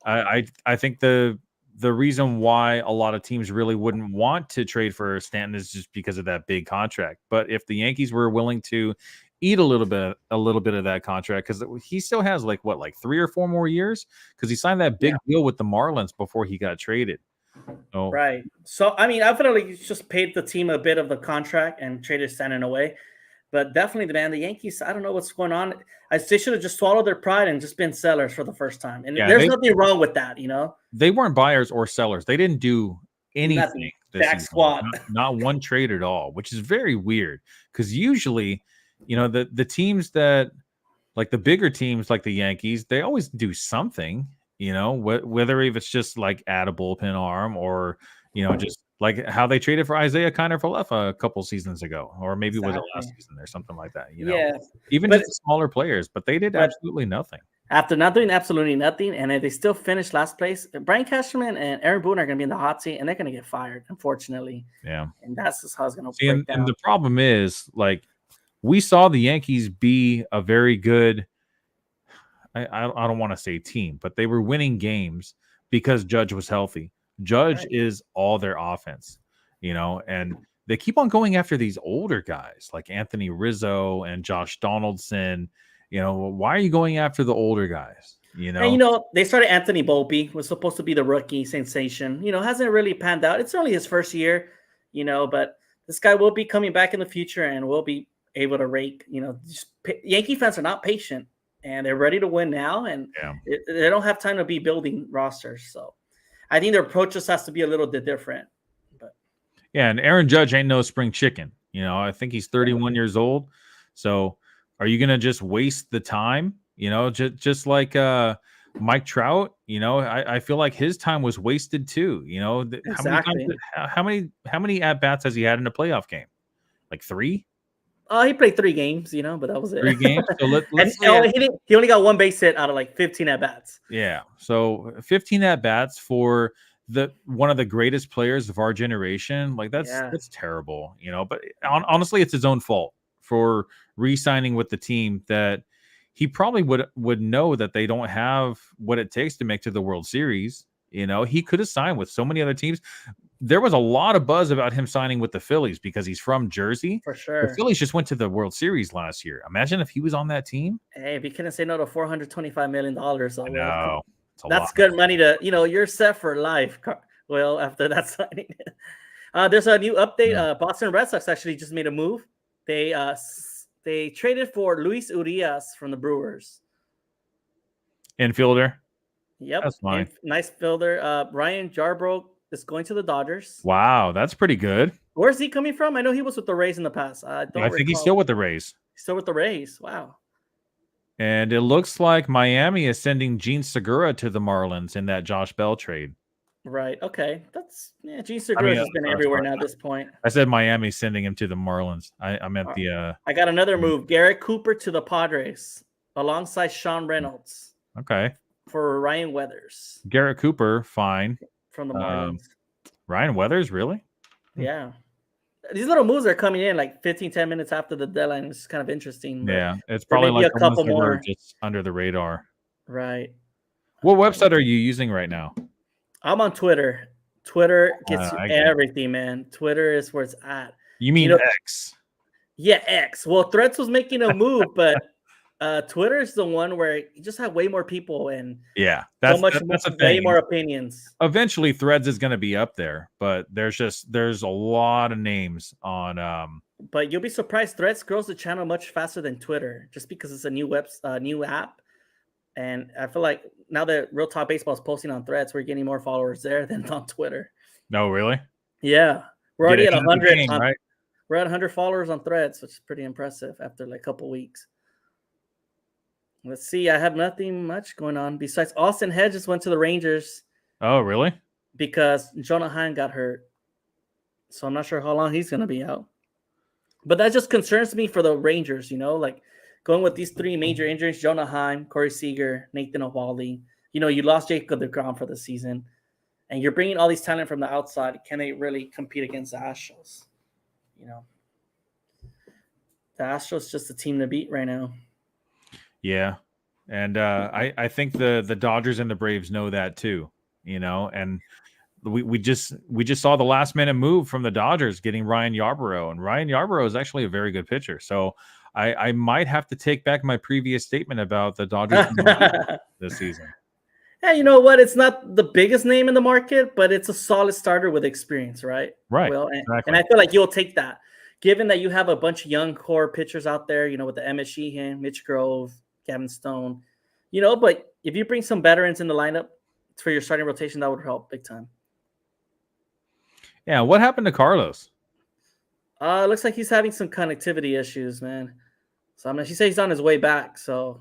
S3: I think the reason why a lot of teams really wouldn't want to trade for Stanton is just because of that big contract. But if the Yankees were willing to eat a little bit of that contract, because he still has like 3 or 4 more years, because he signed that big deal with the Marlins before he got traded. Oh.
S2: Right. So I mean, I feel like just paid the team a bit of the contract and traded Stanton away. But definitely, the Yankees, I don't know what's going on. They should have just swallowed their pride and just been sellers for the first time. And there's nothing wrong with that, you know? They
S3: weren't buyers or sellers. They didn't do anything.
S2: Back squat.
S3: Not one trade at all, which is very weird. Because usually, you know, the teams that, like the bigger teams like the Yankees, they always do something, you know, whether if it's just like add a bullpen arm or, you know, just like how they traded for Isaiah Kiner-Falefa a couple seasons ago, or maybe was it last season or something like that, you know, even just smaller players, but they did absolutely nothing.
S2: After not doing absolutely nothing, and if they still finish last place, Brian Cashman and Aaron Boone are going to be in the hot seat, and they're going to get fired, unfortunately.
S3: Yeah.
S2: And that's just how it's going to break down.
S3: And the problem is, like, we saw the Yankees be a very good, I don't want to say team, but they were winning games because Judge was healthy. Judge is all their offense, you know, and they keep on going after these older guys like Anthony Rizzo and Josh Donaldson. You know, why are you going after the older guys?
S2: And they started Anthony Volpe, was supposed to be the rookie sensation. Hasn't really panned out. It's only his first year, but this guy will be coming back in the future and will be able to rake. Yankee fans are not patient and they're ready to win now, and they don't have time to be building rosters. So I think their approach just has to be a little bit different.
S3: Yeah, and Aaron Judge ain't no spring chicken. I think he's 31 years old. So are you going to just waste the time? Just like Mike Trout, I feel like his time was wasted too.
S2: Exactly.
S3: How many at-bats has he had in a playoff game? Like 3?
S2: He played 3 games, but that was it.
S3: 3 games. So
S2: he only got 1 base hit out of like 15 at-bats.
S3: Yeah. So 15 at-bats for one of the greatest players of our generation. Like that's terrible, but honestly, it's his own fault for re-signing with the team that he probably would know that they don't have what it takes to make to the World Series. He could have signed with so many other teams. There was a lot of buzz about him signing with the Phillies because he's from Jersey.
S2: For sure.
S3: The Phillies just went to the World Series last year. Imagine if he was on that team.
S2: Hey, if you couldn't say no to $425 million, so
S3: I know.
S2: That's good money to, you're set for life. Well, after that signing, there's a new update. Boston Red Sox actually just made a move. They traded for Luis Urias from the Brewers.
S3: Infielder.
S2: Yep.
S3: That's fine.
S2: Nice fielder. Ryan Yarbrough is going to the Dodgers.
S3: Wow, that's pretty good.
S2: Where's he coming from? I know he was with the Rays in the past. I
S3: think he's still with the Rays.
S2: Still with the Rays. Wow.
S3: And it looks like Miami is sending Gene Segura to the Marlins in that Josh Bell trade.
S2: Right. Okay. Gene Segura has been everywhere now at this point.
S3: I said Miami sending him to the Marlins. I meant
S2: I got another move. Garrett Cooper to the Padres alongside Sean Reynolds.
S3: Okay.
S2: For Ryan Weathers.
S3: Garrett Cooper, fine.
S2: From the Marlins.
S3: Ryan Weathers, really?
S2: Yeah. These little moves are coming in like 10 minutes after the deadline. It's kind of interesting.
S3: Yeah, it's probably like
S2: a couple more
S3: just under the radar.
S2: Right.
S3: What website are you using right now?
S2: I'm on Twitter. Twitter gets you everything, man. Twitter is where it's at.
S3: You mean X?
S2: Yeah, X. Well, Threads was making a move, but Twitter is the one where you just have way more people and that's way more opinions.
S3: Eventually, Threads is going to be up there, but there's a lot of names on.
S2: But you'll be surprised. Threads grows the channel much faster than Twitter, just because it's a new app, and I feel like now that Real Talk Baseball is posting on Threads, we're getting more followers there than on Twitter.
S3: No, really?
S2: Yeah, we're already at 100.
S3: Right?
S2: We're at 100 followers on Threads, which is pretty impressive after like a couple weeks. Let's see. I have nothing much going on besides Austin Hedges went to the Rangers.
S3: Oh, really?
S2: Because Jonah Heim got hurt. So I'm not sure how long he's going to be out. But that just concerns me for the Rangers, like going with these 3 major injuries, Jonah Heim, Corey Seager, Nathan Eovaldi. You lost Jacob deGrom for the season. And you're bringing all these talent from the outside. Can they really compete against the Astros? The Astros just a team to beat right now.
S3: Yeah, and I think the Dodgers and the Braves know that too, and we just saw the last minute move from the Dodgers getting Ryan Yarbrough, and Ryan Yarbrough is actually a very good pitcher. So I might have to take back my previous statement about the Dodgers this season.
S2: Yeah, you know what? It's not the biggest name in the market, but it's a solid starter with experience, right?
S3: Right.
S2: Well,
S3: exactly.
S2: And I feel like you'll take that, given that you have a bunch of young core pitchers out there, with the Emmett Sheehan, Mitch Grove, Gavin Stone, but if you bring some veterans in the lineup for your starting rotation, that would help big time.
S3: Yeah, what happened to Carlos?
S2: Looks like he's having some connectivity issues, man. So she said he's on his way back. So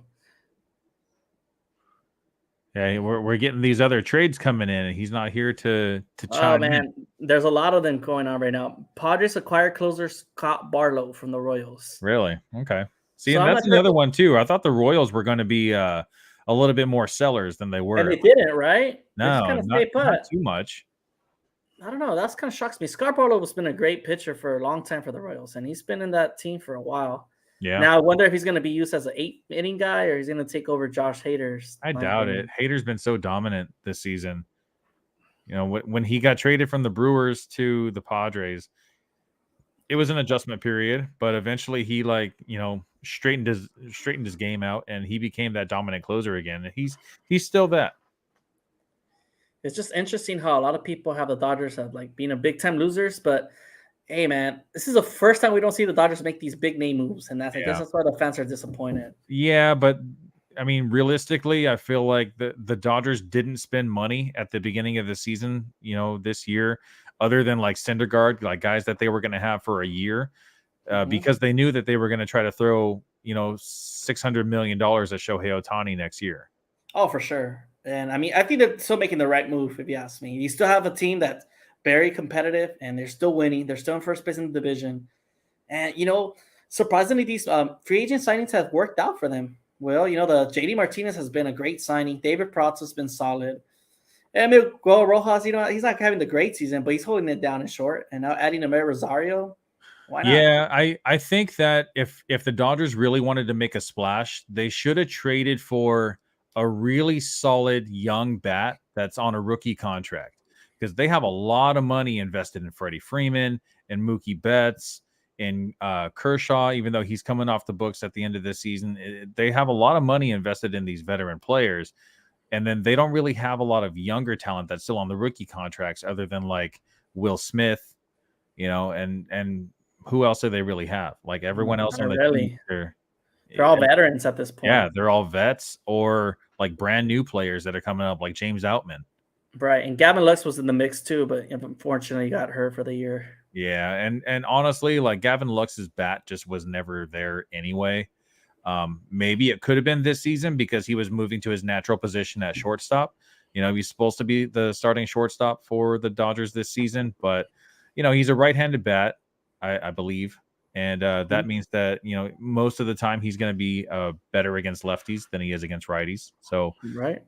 S3: yeah, we're getting these other trades coming in, and he's not here to chime in.
S2: There's a lot of them going on right now. Padres acquired closer Scott Barlow from the Royals.
S3: Really? Okay. See, so and that's another one too. I thought the Royals were going to be a little bit more sellers than they were.
S2: And they didn't, right?
S3: No, not too much.
S2: I don't know. That's kind of shocks me. Scott Barlow has been a great pitcher for a long time for the Royals, and he's been in that team for a while.
S3: Yeah.
S2: Now I wonder if he's going to be used as an 8-inning guy or he's going to take over Josh Hader's.
S3: I doubt it. Hader's been so dominant this season. When he got traded from the Brewers to the Padres, it was an adjustment period, but eventually he straightened his game out, and he became that dominant closer again. And he's still that.
S2: It's just interesting how a lot of people have the Dodgers have like being a big time losers, but hey, man, this is the first time we don't see the Dodgers make these big name moves, and I guess that's why the fans are disappointed.
S3: Yeah, but I mean, realistically, I feel like the Dodgers didn't spend money at the beginning of the season, this year, other than like Syndergaard, like guys that they were going to have for a year, because they knew that they were going to try to throw, $600 million at Shohei Ohtani next year.
S2: Oh, for sure. And I mean, I think they're still making the right move, if you ask me. You still have a team that's very competitive, and they're still winning. They're still in first place in the division. And, surprisingly, these free agent signings have worked out for them. Well, the JD Martinez has been a great signing. David Protz has been solid. And Miguel Rojas, he's not having the great season, but he's holding it down in short. And now adding Amer Rosario, why not?
S3: Yeah, I think that if the Dodgers really wanted to make a splash, they should have traded for a really solid young bat that's on a rookie contract, because they have a lot of money invested in Freddie Freeman and Mookie Betts and Kershaw, even though he's coming off the books at the end of this season. They have a lot of money invested in these veteran players, and then they don't really have a lot of younger talent that's still on the rookie contracts, other than like Will Smith, and who else do they really have? Like everyone else on the team,
S2: they're all veterans at this point.
S3: Yeah, they're all vets or like brand new players that are coming up, like James Outman.
S2: Right, and Gavin Lux was in the mix too, but unfortunately got hurt for the year.
S3: Yeah, and honestly, like Gavin Lux's bat just was never there anyway. Maybe it could have been this season because he was moving to his natural position at shortstop. He's supposed to be the starting shortstop for the Dodgers this season, but he's a right-handed bat, I believe. And that means that, most of the time he's going to be better against lefties than he is against righties. So
S2: right.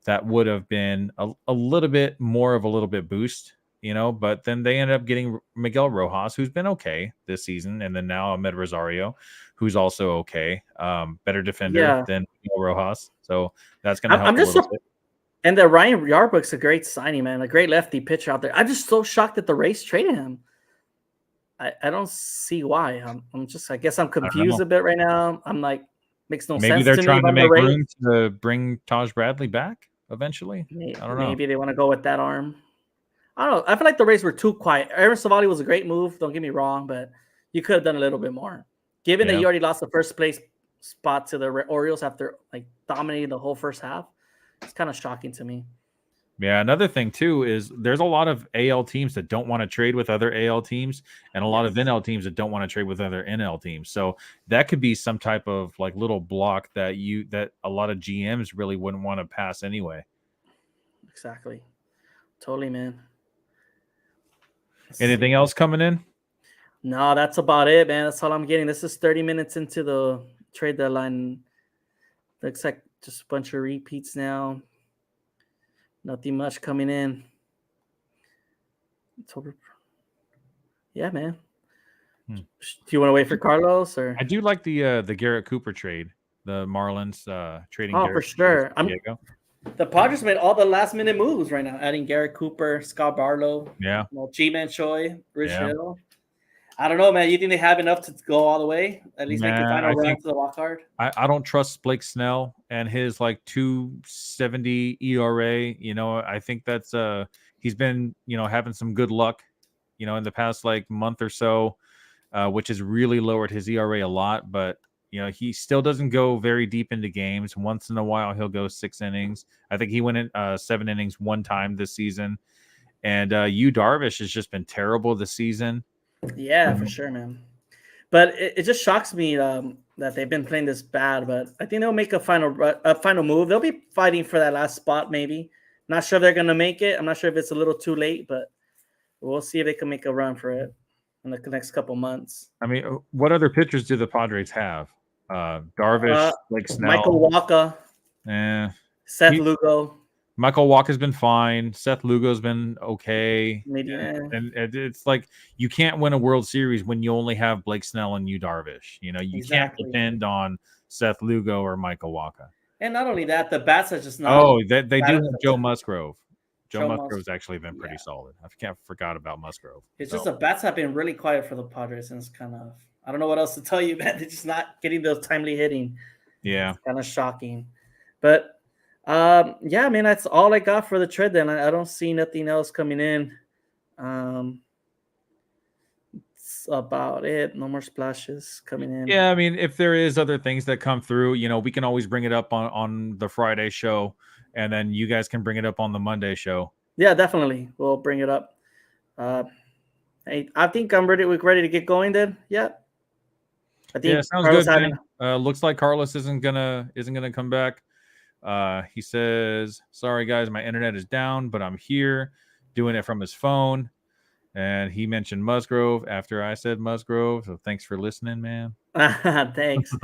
S3: That would have been a little bit more of a little bit boost, but then they ended up getting Miguel Rojas, who's been okay this season. And then now Ahmed Rosario, who's also okay. Better defender than Miguel Rojas. So that's going to help a little bit.
S2: And the Ryan Yarbroug's a great signing, man. A great lefty pitcher out there. I'm just so shocked that the Rays traded him. I don't see why. I guess I'm confused a bit right now. I'm like, makes no sense.
S3: Maybe they're trying to make room to bring Taj Bradley back eventually. I don't know.
S2: Maybe they want to go with that arm. I don't know. I feel like the Rays were too quiet. Aaron Savali was a great move. Don't get me wrong, but you could have done a little bit more. Given that you already lost the first place spot to the Orioles after like dominating the whole first half, it's kind of shocking to me.
S3: Yeah, another thing too is there's a lot of AL teams that don't want to trade with other AL teams, and a lot of NL teams that don't want to trade with other NL teams. So that could be some type of like little block that a lot of GMs really wouldn't want to pass anyway.
S2: Exactly. Totally, man.
S3: Anything else coming in?
S2: No, that's about it, man. That's all I'm getting. This is 30 minutes into the trade deadline. Looks like just a bunch of repeats now. Nothing much coming in. Yeah, man. Do you want to wait for Carlos, or?
S3: I do like the Garrett Cooper trade. The Marlins trading.
S2: Oh, for sure. The Padres made all the last minute moves right now, adding Garrett Cooper, Scott Barlow, G-Man Choi, Rich Hill. I don't know, man. You think they have enough to go all the way? At least make a final run to the wild card?
S3: I don't trust Blake Snell and his like 2.70 ERA. I think that's he's been having some good luck, in the past like month or so, which has really lowered his ERA a lot. But he still doesn't go very deep into games. Once in a while, he'll go 6 innings. I think he went in 7 innings one time this season. And Yu Darvish has just been terrible this season.
S2: Yeah, for sure, man. But it just shocks me that they've been playing this bad. But I think they'll make a final move. They'll be fighting for that last spot, maybe. Not sure if they're gonna make it. I'm not sure if it's a little too late, but we'll see if they can make a run for it in the next couple months.
S3: I mean, what other pitchers do the Padres have? Darvish, Blake Snell,
S2: Michael Walker, Seth Lugo.
S3: Michael Walker's been fine. Seth Lugo's been okay.
S2: Maybe,
S3: and it's like you can't win a World Series when you only have Blake Snell and Yu Darvish. You can't depend on Seth Lugo or Michael Walker.
S2: And not only that, the bats are just not.
S3: Oh, they do have Joe Musgrove. Joe Musgrove's actually been pretty solid. I forgot about Musgrove.
S2: It's just the bats have been really quiet for the Padres, and it's kind of, I don't know what else to tell you, man. They're just not getting those timely hitting.
S3: Yeah.
S2: It's kind of shocking. But yeah, man, that's all I got for the trade then. I don't see nothing else coming in. It's about it. No more splashes coming in.
S3: Yeah, I mean, if there is other things that come through, we can always bring it up on the Friday show, and then you guys can bring it up on the Monday show.
S2: Yeah, definitely. We'll bring it up. Hey, I think I'm ready. We're ready to get going then. Yeah. I think
S3: sounds
S2: Carlos
S3: good. Looks like Carlos isn't gonna come back. He says, "Sorry guys, my internet is down, but I'm here doing it from his phone." And he mentioned Musgrove after I said Musgrove. So thanks for listening, man.
S2: Thanks.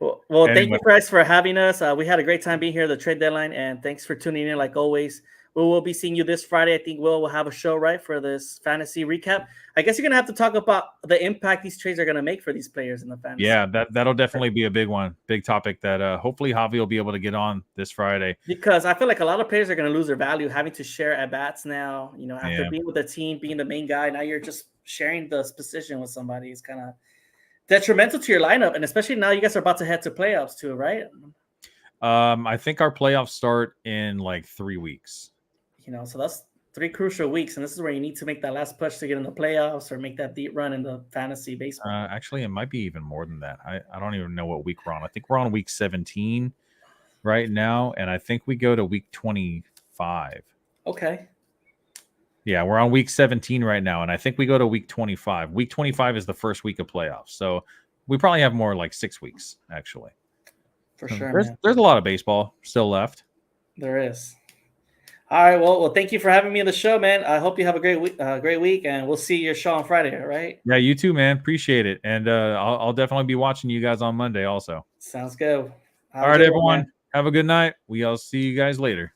S2: Well, thank you guys for having us. We had a great time being here at the trade deadline, and thanks for tuning in like always. We will be seeing you this Friday. I think we'll have a show, right, for this fantasy recap. I guess you're going to have to talk about the impact these trades are going to make for these players in the fantasy.
S3: Yeah, that'll definitely be a big one, big topic that hopefully Javi will be able to get on this Friday.
S2: Because I feel like a lot of players are going to lose their value having to share at-bats now. After being with the team, being the main guy, now you're just sharing the position with somebody. It's kind of detrimental to your lineup, and especially now you guys are about to head to playoffs too, right?
S3: I think our playoffs start in like 3 weeks.
S2: So that's 3 crucial weeks, and this is where you need to make that last push to get in the playoffs or make that deep run in the fantasy baseball.
S3: Actually, it might be even more than that. I don't even know what week we're on. I think we're on week 17 right now, and I think we go to week 25.
S2: Okay.
S3: Yeah, we're on week 17 right now, and I think we go to week 25. Week 25 is the first week of playoffs, so we probably have more like 6 weeks, actually.
S2: For sure,
S3: there's a lot of baseball still left.
S2: There is. All right, well, thank you for having me on the show, man. I hope you have a great week, and we'll see your show on Friday, all right?
S3: Yeah, you too, man. Appreciate it, and I'll definitely be watching you guys on Monday also.
S2: Sounds good.
S3: All right, everyone. Have a good night. We'll see you guys later.